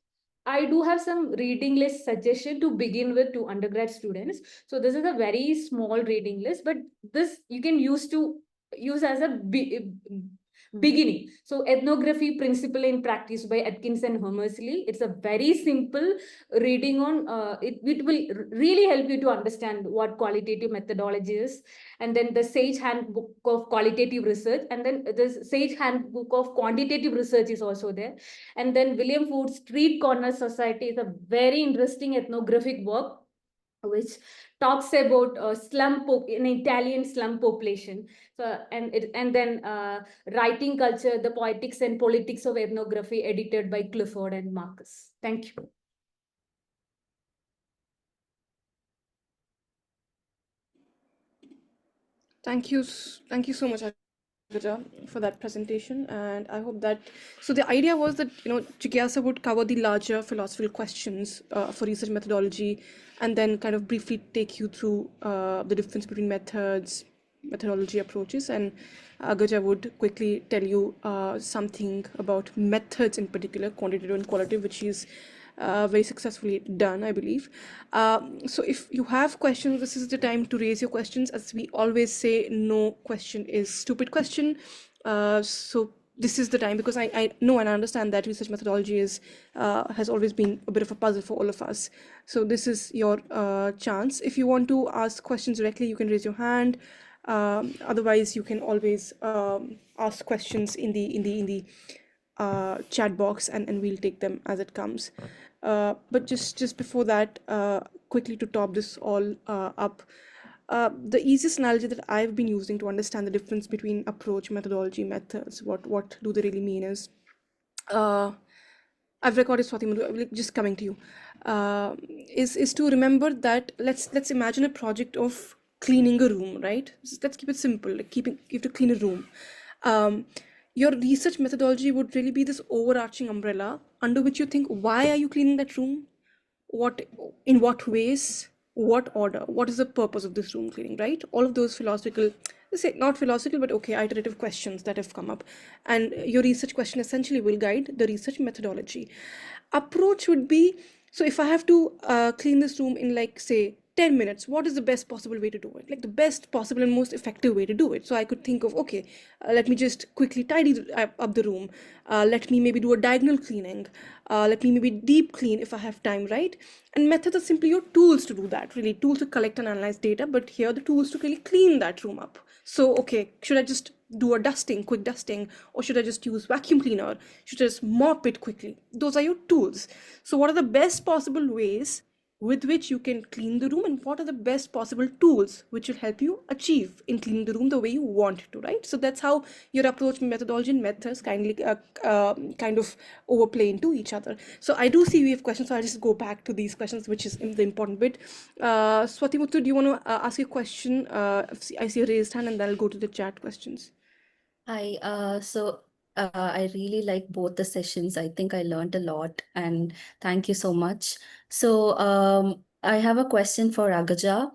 I do have some reading list suggestion to begin with to undergrad students. So this is a very small reading list, but this you can use as a beginning. So Ethnography Principle in Practice by Atkins and Hammersley. It's a very simple reading on, it will really help you to understand what qualitative methodology is. And then the Sage Handbook of Qualitative Research, and then the Sage Handbook of Quantitative Research is also there. And then William Ford's Street Corner Society is a very interesting ethnographic work which talks about an Italian slum population. So and then Writing Culture, the Poetics and Politics of Ethnography, edited by Clifford and Marcus. Thank you. Thank you so much, Agaja, for that presentation. And I hope that, so the idea was that, Jigyasa would cover the larger philosophical questions for research methodology, and then kind of briefly take you through the difference between methodology approaches, and Agaja would quickly tell you something about methods in particular, quantitative and qualitative, which is very successfully done, I believe. So if you have questions, this is the time to raise your questions. As we always say, no question is stupid question. So this is the time, because I know and I understand that research methodology has always been a bit of a puzzle for all of us. So this is your chance. If you want to ask questions directly, you can raise your hand. Otherwise, you can always ask questions in the chat box, and we'll take them as it comes. But just before that, quickly to top this all up, the easiest analogy that I've been using to understand the difference between approach, methodology, methods, what do they really mean is, I've recorded Swati, just coming to you, is to remember that let's imagine a project of cleaning a room, right? Let's keep it simple, like you have to clean a room. Your research methodology would really be this overarching umbrella under which you think, why are you cleaning that room? In what ways? What order? What is the purpose of this room cleaning, right? All of those philosophical, let's say not philosophical, but okay, iterative questions that have come up. And your research question essentially will guide the research methodology. Approach would be, so if I have to clean this room in, like, say, 10 minutes, what is the best possible way to do it? Like the best possible and most effective way to do it. So I could think of, okay, let me just quickly tidy up the room. Let me maybe do a diagonal cleaning. Let me maybe deep clean if I have time, right? And methods are simply your tools to do that, really, tools to collect and analyze data, but here the tools to really clean that room up. So, okay, should I just do a quick dusting, or should I just use vacuum cleaner? Should I just mop it quickly? Those are your tools. So what are the best possible ways with which you can clean the room, and what are the best possible tools which will help you achieve in cleaning the room the way you want to, right? So that's how your approach, methodology, and methods kind of overplay into each other. So I do see we have questions, so I'll just go back to these questions, which is the important bit. Swati Muthu, do you want to ask a question? I see a raised hand, and then I'll go to the chat questions. Hi, I really like both the sessions. I think I learned a lot, and thank you so much. So I have a question for Agaja.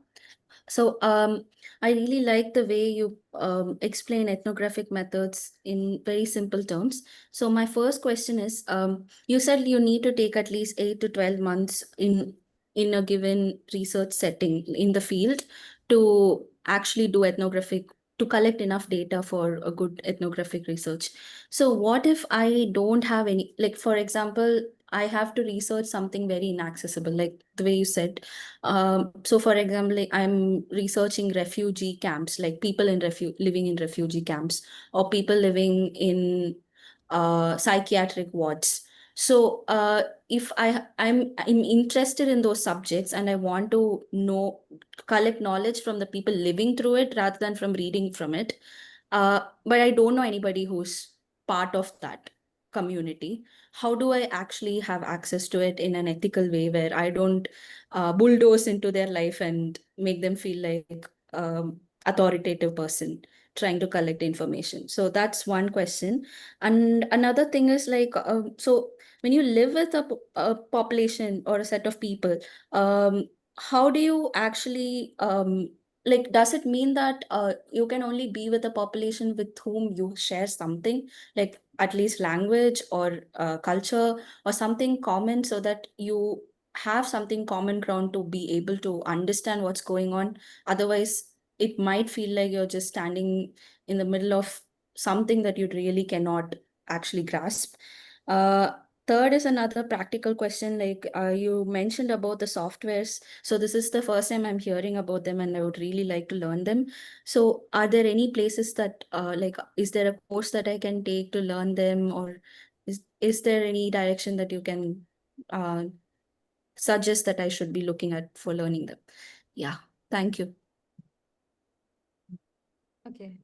So I really like the way you explain ethnographic methods in very simple terms. So my first question is, you said you need to take at least 8 to 12 months in a given research setting in the field to actually do to collect enough data for a good ethnographic research. So what if I don't have any, like, for example, I have to research something very inaccessible, like the way you said. So for example, like, I'm researching refugee camps, like people living in refugee camps, or people living in psychiatric wards. So if I'm interested in those subjects and I want to collect knowledge from the people living through it rather than from reading from it, but I don't know anybody who's part of that community, how do I actually have access to it in an ethical way where I don't bulldoze into their life and make them feel like authoritative person trying to collect information? So that's one question. And another thing is like, so when you live with a population or a set of people, how do you actually like, does it mean that you can only be with a population with whom you share something, like at least language or culture or something common, so that you have something common ground to be able to understand what's going on? Otherwise, it might feel like you're just standing in the middle of something that you really cannot actually grasp. Uh, Third is another practical question, like you mentioned about the softwares. So this is the first time I'm hearing about them and I would really like to learn them. So are there any places that like, is there a course that I can take to learn them, or is there any direction that you can suggest that I should be looking at for learning them? Yeah, thank you. Okay.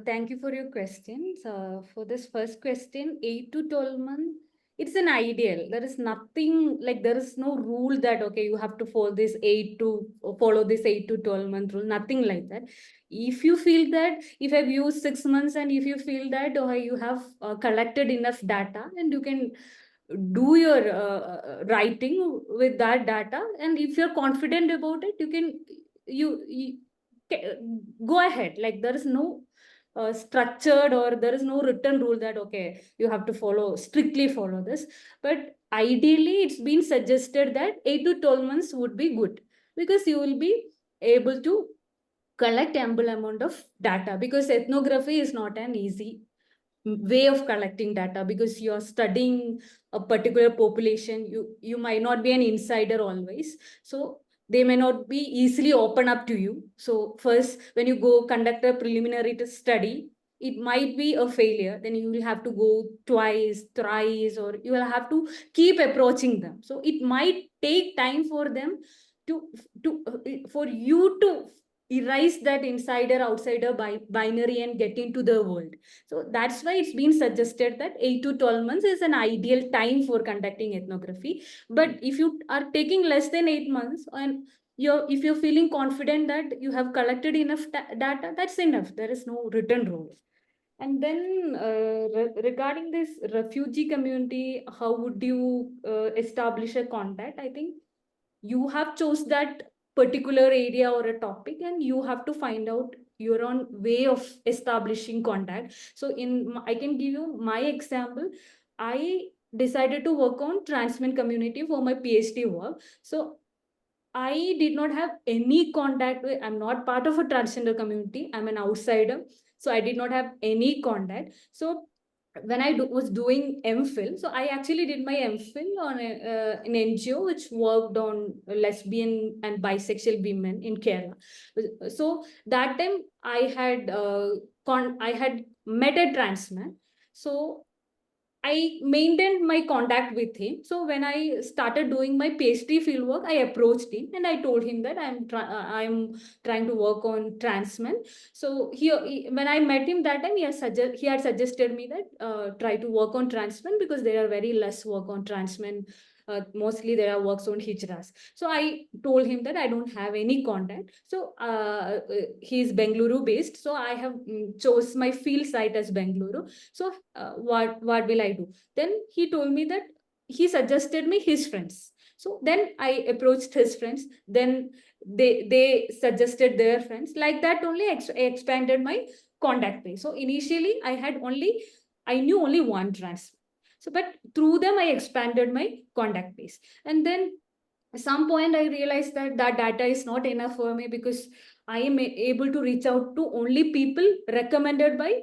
Thank you for your questions. For this first question, 8 to 12 months, it's an ideal. There is nothing like, there is no rule that, okay, you have to follow this 8 to 12 month rule, nothing like that. If you feel that, if I've used 6 months and if you feel that you have collected enough data and you can do your writing with that data, and if you're confident about it, you can, you go ahead. Like, there is no structured, or there is no written rule that, okay, you have to strictly follow this. But ideally, it's been suggested that 8 to 12 months would be good, because you will be able to collect ample amount of data, because ethnography is not an easy way of collecting data, because you're studying a particular population. You might not be an insider always, so they may not be easily open up to you. So first, when you go conduct a preliminary study, it might be a failure, then you will have to go twice, thrice, or you will have to keep approaching them. So it might take time for them for you to erase that insider outsider binary and get into the world. So that's why it's been suggested that 8 to 12 months is an ideal time for conducting ethnography. But if you are taking less than 8 months, and if you're feeling confident that you have collected enough data, that's enough. There is no written rule. And then regarding this refugee community, how would you establish a contact? I think you have chose that particular area or a topic, and you have to find out your own way of establishing contact. So I can give you my example. I decided to work on transmen community for my PhD work. So I did not have any contact with, I'm not part of a transgender community, I'm an outsider. So I did not have any contact. So when I was doing MPhil, so I actually did my MPhil on an NGO which worked on lesbian and bisexual women in Kerala. So that time I had met a trans man. So I maintained my contact with him. So when I started doing my PhD fieldwork, I approached him and I told him that I'm trying to work on trans men. So when I met him that time, he had suggested me that try to work on trans men, because there are very less work on trans men. Mostly there are works on hijras. So I told him that I don't have any contact. So he's Bengaluru based. So I have chose my field site as Bengaluru. So what will I do? Then he told me that he suggested me his friends. So then I approached his friends. Then they suggested their friends. Like that only I expanded my contact base. So initially I knew only one trans. So but through them I expanded my contact base. And then at some point I realized that that data is not enough for me, because I am able to reach out to only people recommended by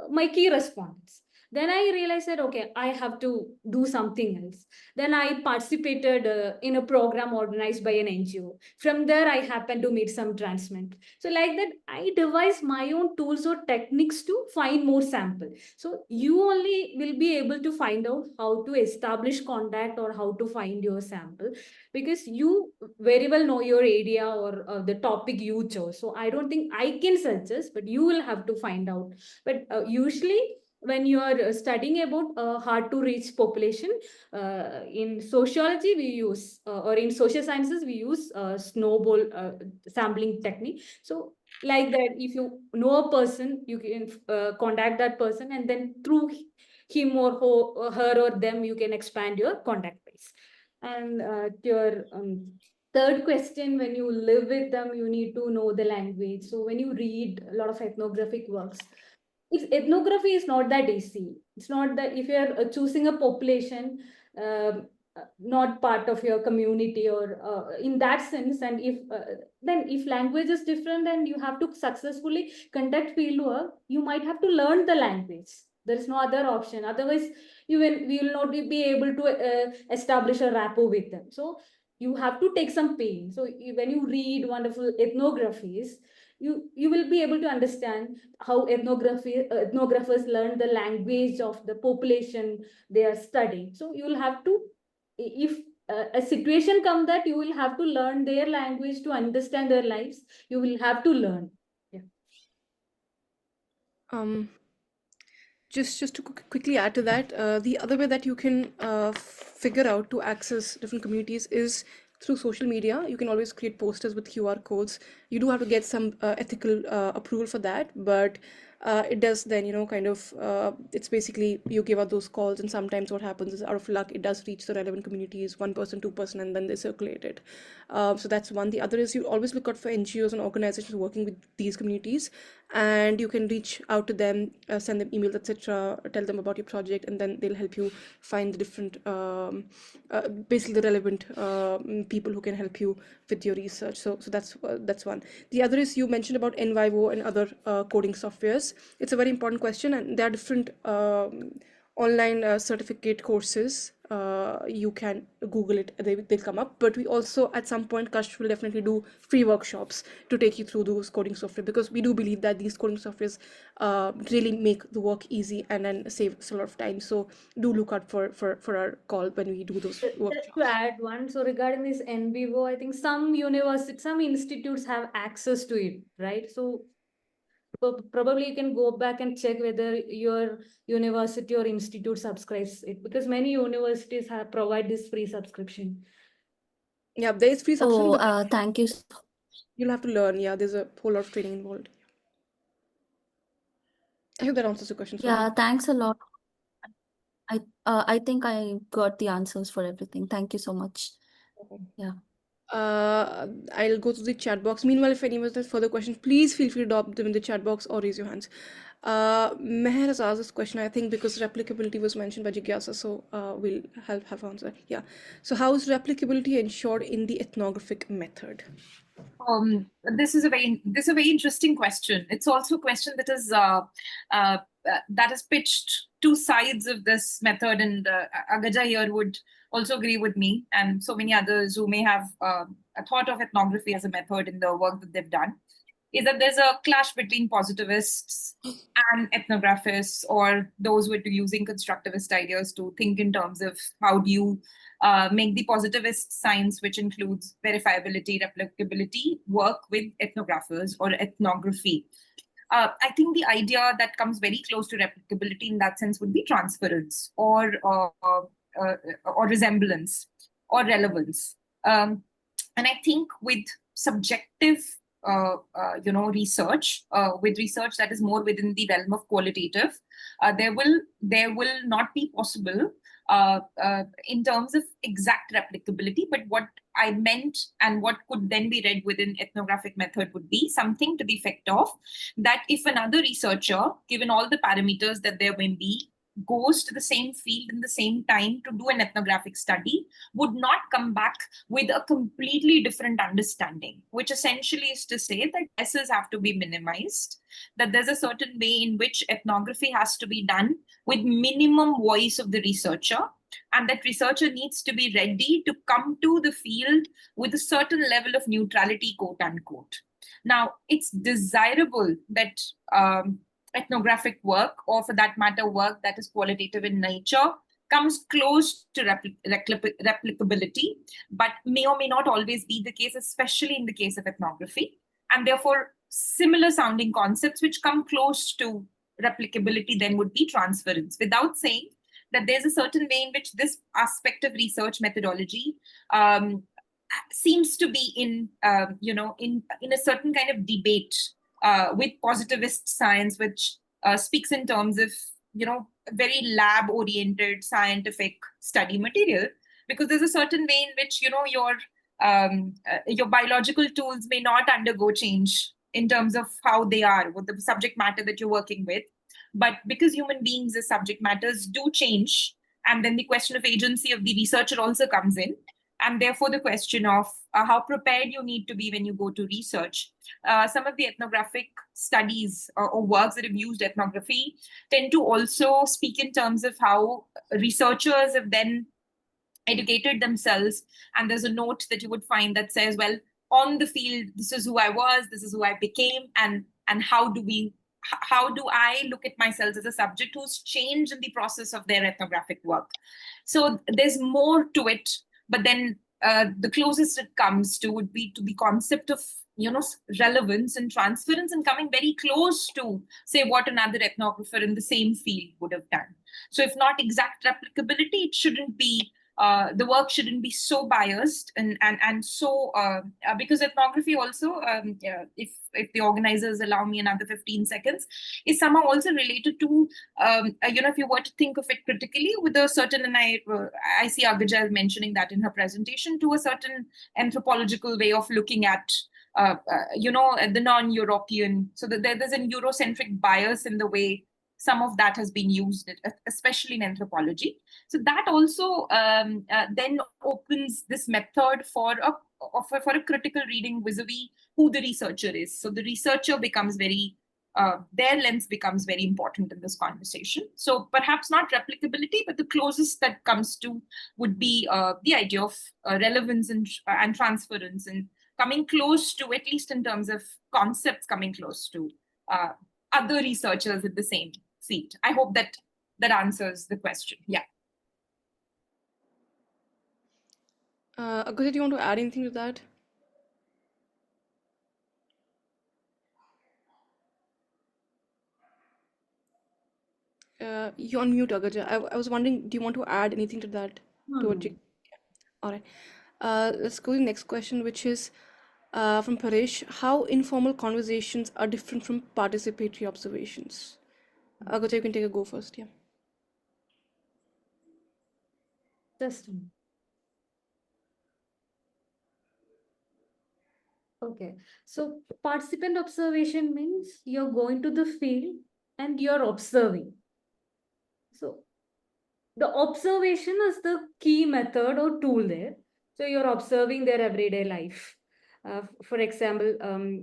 my key respondents. Then I realized that, okay, I have to do something else. Then I participated in a program organized by an NGO. From there, I happened to meet some trans men. So like that, I devised my own tools or techniques to find more samples. So you only will be able to find out how to establish contact or how to find your sample, because you very well know your area or the topic you chose. So I don't think I can suggest, but you will have to find out. But usually when you are studying about hard to reach population, in sociology we use, or in social sciences we use snowball sampling technique. So like that, if you know a person, you can contact that person, and then through him or her or them, you can expand your contact base. And your third question, when you live with them, you need to know the language. So when you read a lot of ethnographic works, ethnography is not that easy. It's not that if you're choosing a population, not part of your community, or in that sense, and if then if language is different and you have to successfully conduct field work, you might have to learn the language. There is no other option. Otherwise, we will not be able to establish a rapport with them. So you have to take some pain. So when you read wonderful ethnographies, you will be able to understand how ethnographers learn the language of the population they are studying. So you will have to, if a situation comes that you will have to learn their language to understand their lives, you will have to learn. Yeah. Just to quickly add to that, the other way that you can figure out to access different communities is through social media. You can always create posters with QR codes. You do have to get some ethical approval for that, but it does then, kind of, it's basically you give out those calls, and sometimes what happens is, out of luck, it does reach the relevant communities, 1%, 2%, and then they circulate it. So that's one. The other is you always look out for NGOs and organizations working with these communities, and you can reach out to them, send them emails, etc., tell them about your project, and then they'll help you find the different, basically the relevant people who can help you with your research. So that's one. The other is, you mentioned about NYVO and other coding softwares. It's a very important question, and there are different online certificate courses. You can Google it, they'll come up. But we also, at some point, Kash will definitely do free workshops to take you through those coding software, because we do believe that these coding softwares really make the work easy and then save us a lot of time. So do look out for our call when we do those Just workshops. to add one, so regarding this NBO, I think some institutes have access to it, right? So probably you can go back and check whether your university or institute subscribes it, because many universities provide this free subscription. Yeah, there is free subscription, Oh, but thank you. you'll have to learn. Yeah, there's a whole lot of training involved. I hope that answers your question, Swati. Yeah, thanks a lot. I think I got the answers for everything. Thank you so much. Yeah. I'll go to the chat box. Meanwhile, if anyone has further questions, please feel free to drop them in the chat box or raise your hands. Meher has asked this question, I think, because replicability was mentioned by Jigyasa, so we'll have answer. Yeah. So how is replicability ensured in the ethnographic method? This is a very interesting question. It's also a question that is pitched two sides of this method, and Agaja here would also agree with me, and so many others who may have a thought of ethnography as a method in the work that they've done, is that there's a clash between positivists and ethnographists, or those who are using constructivist ideas to think in terms of how do you make the positivist science, which includes verifiability, replicability, work with ethnographers or ethnography. I think the idea that comes very close to replicability in that sense would be transference, or resemblance, or relevance. And I think with subjective research, with research that is more within the realm of qualitative, there will not be possible in terms of exact replicability. But what I meant, and what could then be read within ethnographic method, would be something to the effect of that if another researcher, given all the parameters that there may be, goes to the same field in the same time to do an ethnographic study, would not come back with a completely different understanding, which essentially is to say that guesses have to be minimized, that there's a certain way in which ethnography has to be done with minimum voice of the researcher, and that researcher needs to be ready to come to the field with a certain level of neutrality, quote unquote. Now, it's desirable that ethnographic work, or for that matter, work that is qualitative in nature, comes close to replicability, but may or may not always be the case, especially in the case of ethnography. And therefore, similar sounding concepts which come close to replicability then would be transference, without saying that there's a certain way in which this aspect of research methodology seems to be in a certain kind of debate with positivist science, which speaks in terms of very lab oriented scientific study material, because there's a certain way in which your biological tools may not undergo change in terms of how they are, what the subject matter that you're working with. But because human beings as subject matters do change, and then the question of agency of the researcher also comes in, and therefore the question of how prepared you need to be when you go to research. Some of the ethnographic studies or works that have used ethnography tend to also speak in terms of how researchers have then educated themselves. And there's a note that you would find that says, well, on the field, this is who I was, this is who I became, and how do I look at myself as a subject who's changed in the process of their ethnographic work. So there's more to it, but then the closest it comes to would be to the concept of relevance and transference, and coming very close to, say, what another ethnographer in the same field would have done. So if not exact replicability, it shouldn't be the work shouldn't be so biased and so because ethnography also, if the organizers allow me another 15 seconds, is somehow also related to if you were to think of it critically with a certain, and I see Agaja mentioning that in her presentation, to a certain anthropological way of looking at the non-European, so that there's a Eurocentric bias in the way some of that has been used, especially in anthropology. So that also then opens this method for a critical reading vis-a-vis who the researcher is. So the researcher becomes their lens becomes very important in this conversation. So perhaps not replicability, but the closest that comes to would be the idea of relevance and transference, and coming close to, at least in terms of concepts, coming close to other researchers at the same seat. I hope that answers the question. Yeah. Agaja, do you want to add anything to that? You're on mute, Agaja. I was wondering, do you want to add anything to that? No. All right. Let's go to the next question, which is from Paresh. How informal conversations are different from participatory observations? Agaja, you can take a go first. Yeah. Just okay. So participant observation means you're going to the field and you're observing. So the observation is the key method or tool there. So you're observing their everyday life. For example,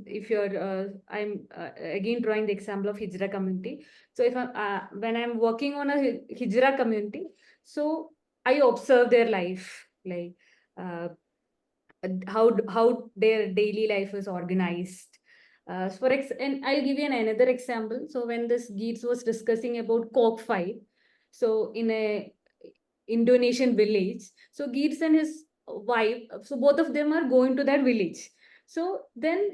if you're, I'm again drawing the example of Hijra community. So if when I'm working on a Hijra community, so I observe their life, like how their daily life is organized. And I'll give you another example. So when this Geets was discussing about cockfight, so in a Indonesian village, so Geets and his wife, so both of them are going to that village. So then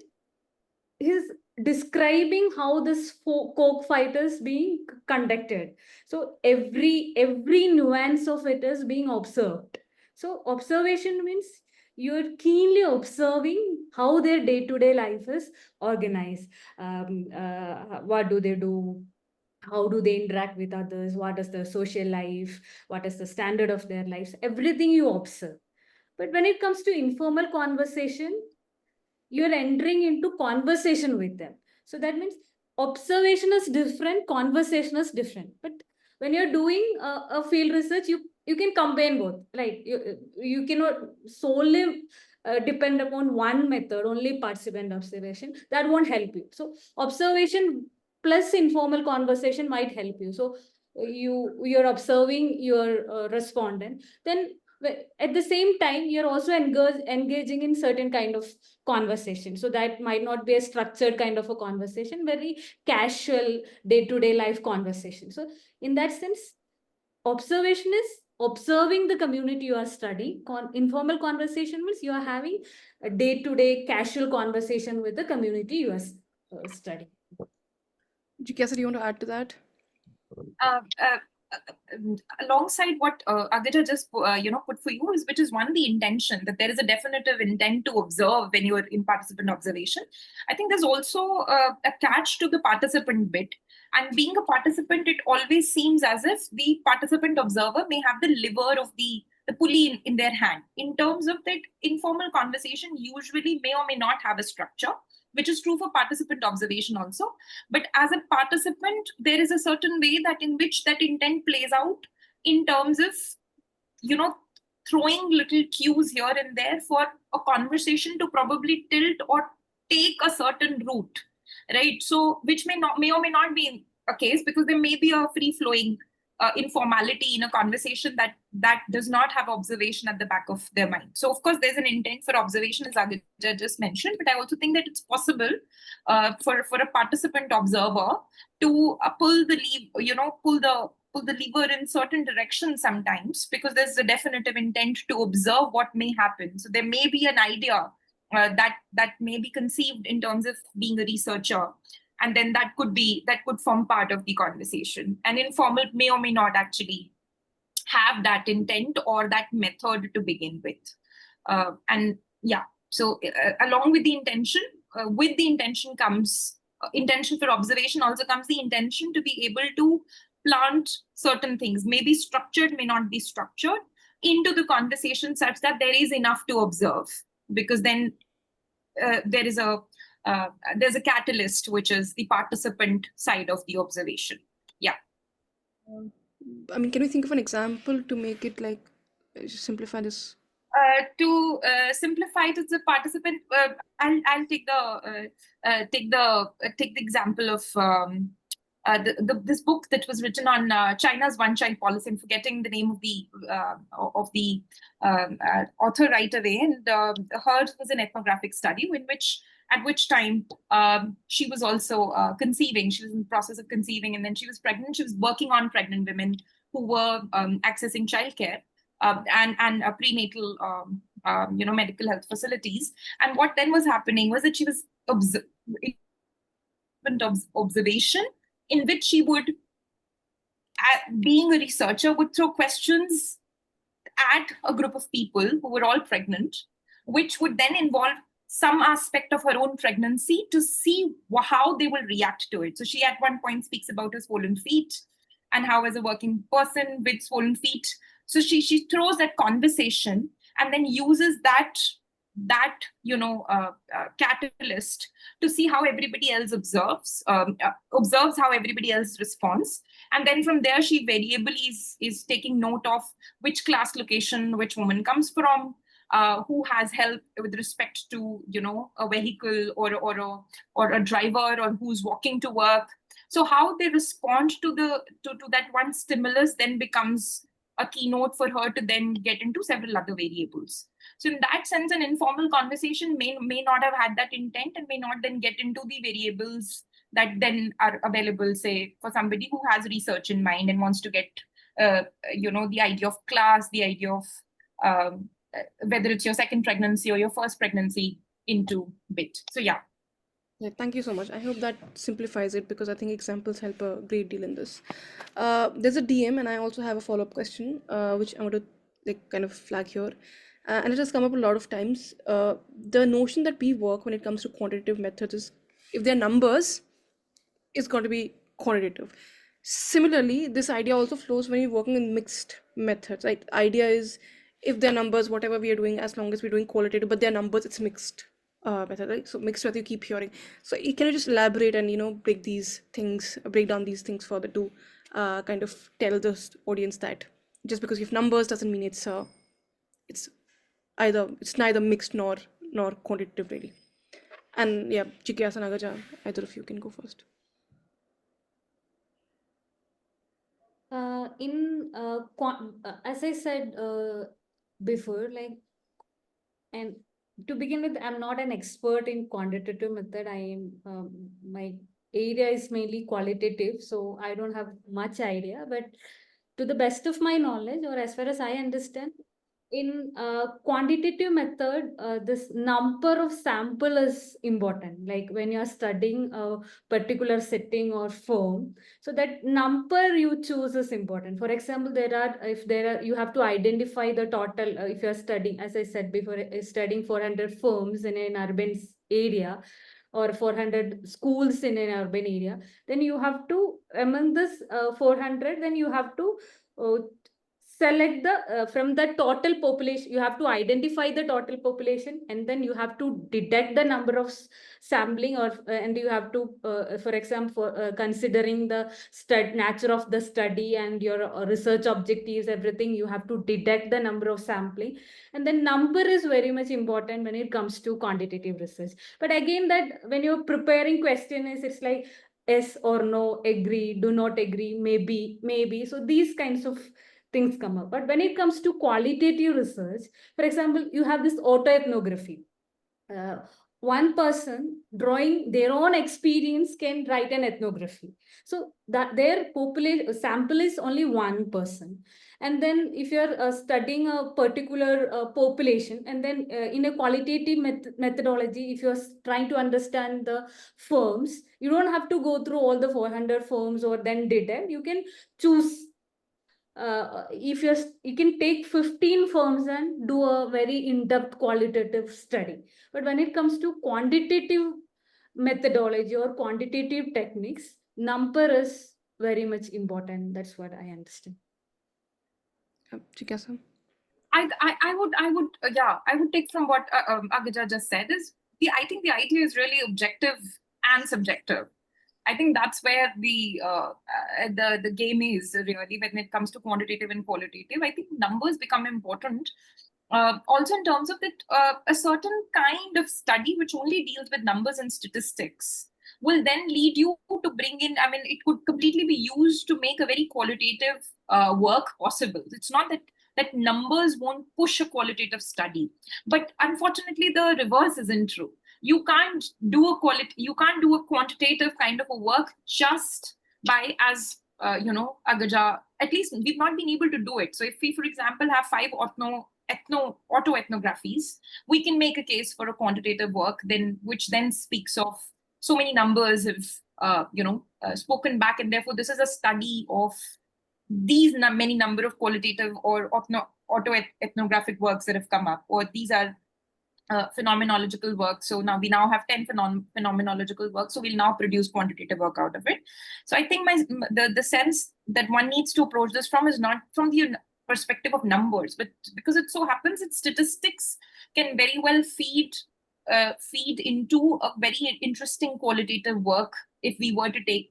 he's describing how this cockfight is being conducted. So every nuance of it is being observed. So observation means you're keenly observing how their day-to-day life is organized. What do they do? How do they interact with others? What is the social life? What is the standard of their lives? Everything you observe. But when it comes to informal conversation, you're entering into conversation with them. So that means observation is different, conversation is different. But when you're doing a field research, you can combine both. Like you cannot solely depend upon one method, only participant observation. That won't help you. So observation plus informal conversation might help you. So you're observing your respondent. Then at the same time, you're also engaging in certain kind of conversation. So that might not be a structured kind of a conversation, very casual day-to-day life conversation. So in that sense, observation is observing the community you are studying. Informal conversation means you are having a day-to-day casual conversation with the community you are studying. Jigyasa, do you want to add to that? uh, uh, Alongside what Agaja just put for you, is which is one, the intention, that there is a definitive intent to observe when you're in participant observation. I think there's also a catch to the participant bit. And being a participant, it always seems as if the participant observer may have the lever of the pulley in their hand. In terms of that, informal conversation usually may or may not have a structure, which is true for participant observation also. But as a participant, there is a certain way that in which that intent plays out in terms of, throwing little cues here and there for a conversation to probably tilt or take a certain route, right? So, which may or may not be a case, because there may be a free flowing informality in a conversation that does not have observation at the back of their mind. So, of course, there's an intent for observation, as Agaja just mentioned, but I also think that it's possible for a participant observer to pull the lever in certain directions sometimes, because there's a definitive intent to observe what may happen. So there may be an idea that may be conceived in terms of being a researcher, and then that could form part of the conversation. And informal may or may not actually have that intent or that method to begin with. And yeah, so along with the intention comes intention for observation, also comes the intention to be able to plant certain things, maybe structured, may not be structured, into the conversation such that there is enough to observe, because then there's a catalyst, which is the participant side of the observation. Yeah. I mean, can we think of an example to make it like simplify this? To simplify to the participant, I'll take the example of this book that was written on China's one-child policy. I'm forgetting the name of the author right away. And hers was an ethnographic study at which time she was also conceiving. She was in the process of conceiving, and then she was pregnant. She was working on pregnant women who were accessing childcare and prenatal medical health facilities. And what then was happening was that she was observation, in which she would, being a researcher, would throw questions at a group of people who were all pregnant, which would then involve some aspect of her own pregnancy to see how they will react to it. So she at one point speaks about her swollen feet and how, as a working person with swollen feet, so she throws that conversation and then uses that catalyst to see how everybody else observes how everybody else responds. And then from there, she variably is taking note of which class location which woman comes from, who has help with respect to a vehicle or a driver, or who's walking to work. So how they respond to that one stimulus then becomes a keynote for her to then get into several other variables. So in that sense, an informal conversation may not have had that intent and may not then get into the variables that then are available, say, for somebody who has research in mind and wants to get, the idea of class, the idea of whether it's your second pregnancy or your first pregnancy into bit. So yeah. Yeah, thank you so much. I hope that simplifies it, because I think examples help a great deal in this. There's a DM, and I also have a follow-up question, which I want to kind of flag here. And it has come up a lot of times. The notion that we work when it comes to quantitative methods is, if they're numbers, it's going to be quantitative. Similarly, this idea also flows when you're working in mixed methods, right? Idea is, if they're numbers, whatever we are doing, as long as we're doing qualitative, but they're numbers, it's mixed method, right? So mixed method, you keep hearing. So can you just elaborate and break down these things further to kind of tell the audience that just because you have numbers doesn't mean it's neither mixed nor quantitative, really. And yeah, Jigyasa and Agaja, either of you can go first. As I said before, and to begin with, I'm not an expert in quantitative method. I am my area is mainly qualitative, so I don't have much idea. But to the best of my knowledge, or as far as I understand, in quantitative method, this number of sample is important. Like when you're studying a particular setting or firm, so that number you choose is important. For example, you have to identify the total. If you're studying, as I said before, studying 400 firms in an urban area, or 400 schools in an urban area, then you have to, among this 400, then you have to uh, select the from the total population. You have to identify the total population, and then you have to detect the number of sampling, or and you have to for example, considering the nature of the study and your research objectives, everything, you have to detect the number of sampling. And then number is very much important when it comes to quantitative research. But again, that when you're preparing question is, it's like yes or no, agree, do not agree, maybe. So these kinds of things come up. But when it comes to qualitative research, for example, you have this autoethnography. Uh, one person drawing their own experience can write an ethnography. So that their population sample is only one person. And then if you're studying a particular population, and then in a qualitative methodology, if you're trying to understand the firms, you don't have to go through all the 400 firms or then detect. You can choose, if you can take 15 firms and do a very in-depth qualitative study. But when it comes to quantitative methodology or quantitative techniques, number is very much important. That's what I understand. Jigyasa? I would take from what Agaja just said is I think the idea is really objective and subjective. I think that's where the game is really when it comes to quantitative and qualitative. I think numbers become important. Also in terms of that, a certain kind of study which only deals with numbers and statistics will then lead you to bring in, I mean, it could completely be used to make a very qualitative work possible. It's not that numbers won't push a qualitative study, but unfortunately the reverse isn't true. You can't do a quantitative kind of a work just by, as Agaja, at least we've not been able to do it. So if we, for example, have 5 autoethnographies, we can make a case for a quantitative work, which then speaks of so many numbers have spoken back, and therefore this is a study of these many number of qualitative or autoethnographic works that have come up, or these are phenomenological work. So now we have 10 phenomenological works. So we'll now produce quantitative work out of it. So I think the sense that one needs to approach this from is not from the perspective of numbers, but because it so happens that statistics can very well feed into a very interesting qualitative work if we were to take,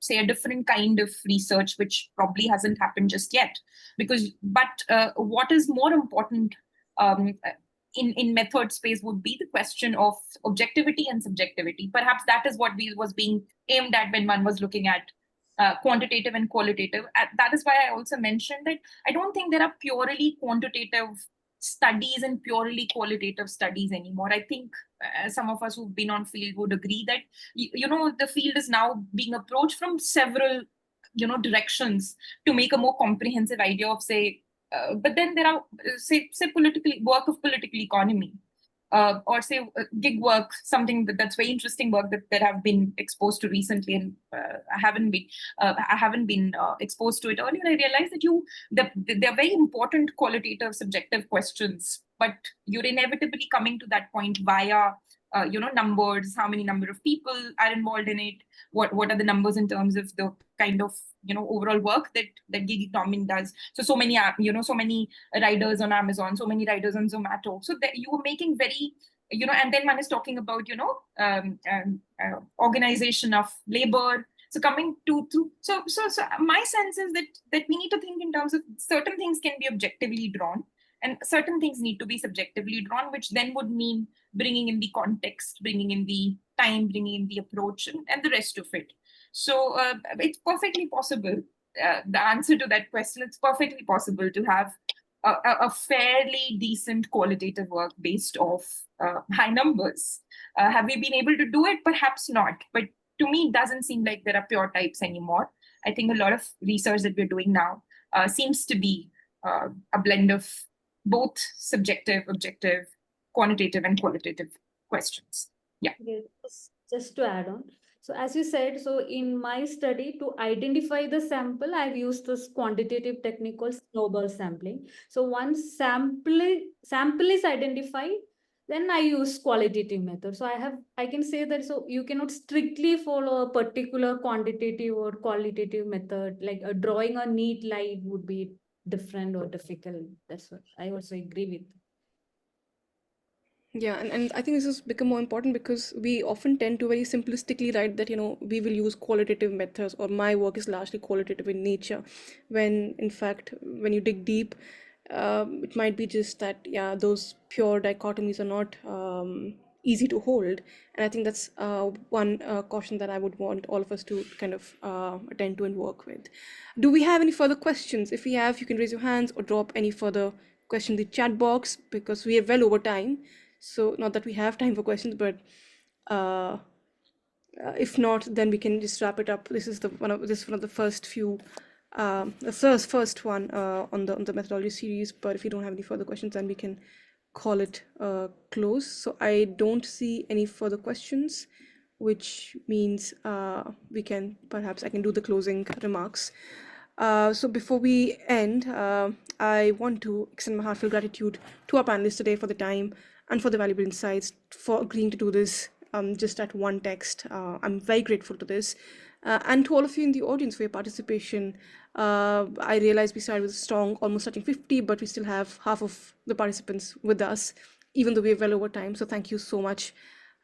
say, a different kind of research, which probably hasn't happened just yet. But what is more important in method space would be the question of objectivity and subjectivity. Perhaps that is what was being aimed at when one was looking at quantitative and qualitative. That is why I also mentioned that I don't think there are purely quantitative studies and purely qualitative studies anymore. I think some of us who've been on field would agree that the field is now being approached from several directions to make a more comprehensive idea of, say, but then there are say work of political economy, or say gig work, something that's very interesting work that I've been exposed to recently, and I haven't been exposed to it earlier. I realized that they're very important qualitative, subjective questions, but you're inevitably coming to that point via numbers. How many number of people are involved in it? What are the numbers in terms of the kind of overall work that GITAM does? So many so many riders on Amazon, so many riders on Zomato. So that you are making very and then one is talking about organization of labor. So coming to so my sense is that we need to think in terms of certain things can be objectively drawn, and certain things need to be subjectively drawn, which then would mean bringing in the context, bringing in the time, bringing in the approach, and the rest of it. So it's perfectly possible. The answer to that question, it's perfectly possible to have a fairly decent qualitative work based off high numbers. Have we been able to do it? Perhaps not. But to me, it doesn't seem like there are pure types anymore. I think a lot of research that we're doing now seems to be a blend of both subjective, objective, quantitative, and qualitative questions. Yeah. Okay, just to add on. So as you said, so in my study to identify the sample, I've used this quantitative technique called snowball sampling. So once sample is identified, then I use qualitative method. So I can say that so you cannot strictly follow a particular quantitative or qualitative method, like drawing a neat line would be different or difficult. That's what I also agree with. Yeah, and I think this has become more important because we often tend to very simplistically write that, we will use qualitative methods or my work is largely qualitative in nature. When in fact, when you dig deep, it might be just that, yeah, those pure dichotomies are not easy to hold. And I think that's one caution that I would want all of us to kind of attend to and work with. Do we have any further questions? If we have, you can raise your hands or drop any further question in the chat box because we are well over time. So not that we have time for questions, but if not, then we can just wrap it up. This is one of the first few, the first one on the methodology series. But if you don't have any further questions, then we can call it close. So I don't see any further questions, which means I can do the closing remarks. So before we end, I want to extend my heartfelt gratitude to our panelists today for the time and for the valuable insights, for agreeing to do this just at one text. I'm very grateful to this. And to all of you in the audience for your participation. I realize we started with a strong, almost touching 50, but we still have half of the participants with us, even though we're well over time. So thank you so much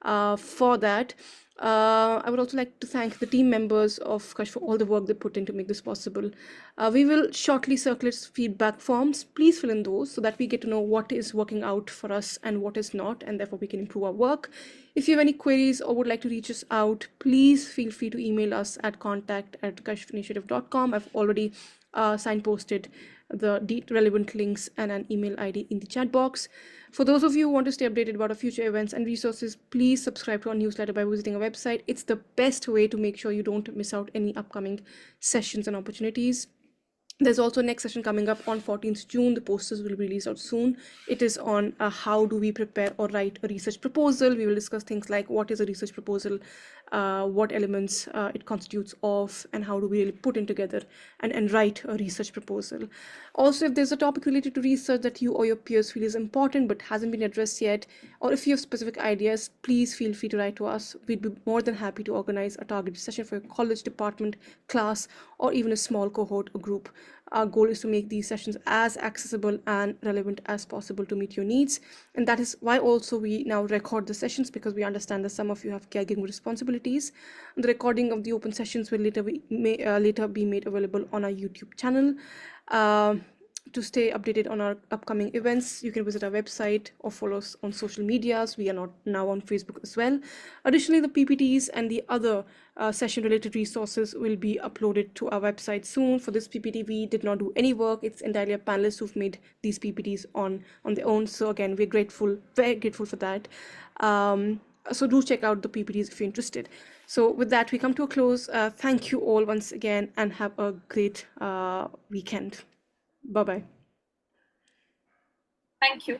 for that. I would also like to thank the team members of Kash for all the work they put in to make this possible. We will shortly circulate feedback forms. Please fill in those so that we get to know what is working out for us and what is not, and therefore we can improve our work. If you have any queries or would like to reach us out, please feel free to email us at contact@KashfInitiative.com. I've already signposted the relevant links and an email ID in the chat box. For those of you who want to stay updated about our future events and resources, please subscribe to our newsletter by visiting our website. It's the best way to make sure you don't miss out any upcoming sessions and opportunities. There's also a next session coming up on 14th June. The posters will be released out soon. It is on how do we prepare or write a research proposal. We will discuss things like what is a research proposal, what elements it constitutes of, and how do we really put it together and write a research proposal. Also, if there's a topic related to research that you or your peers feel is important but hasn't been addressed yet, or if you have specific ideas, please feel free to write to us. We'd be more than happy to organize a targeted session for your college, department, class, or even a small cohort or group. Our goal is to make these sessions as accessible and relevant as possible to meet your needs. And that is why also we now record the sessions, because we understand that some of you have caregiving responsibilities. The recording of the open sessions will later be made available on our YouTube channel. To stay updated on our upcoming events, you can visit our website or follow us on social medias. We are now on Facebook as well. Additionally, the PPTs and the other session-related resources will be uploaded to our website soon. For this PPT, we did not do any work. It's entirely our panelists who've made these PPTs on their own. So again, we're grateful, very grateful for that. So do check out the PPTs if you're interested. So with that, we come to a close. Thank you all once again, and have a great weekend. Bye-bye. Thank you.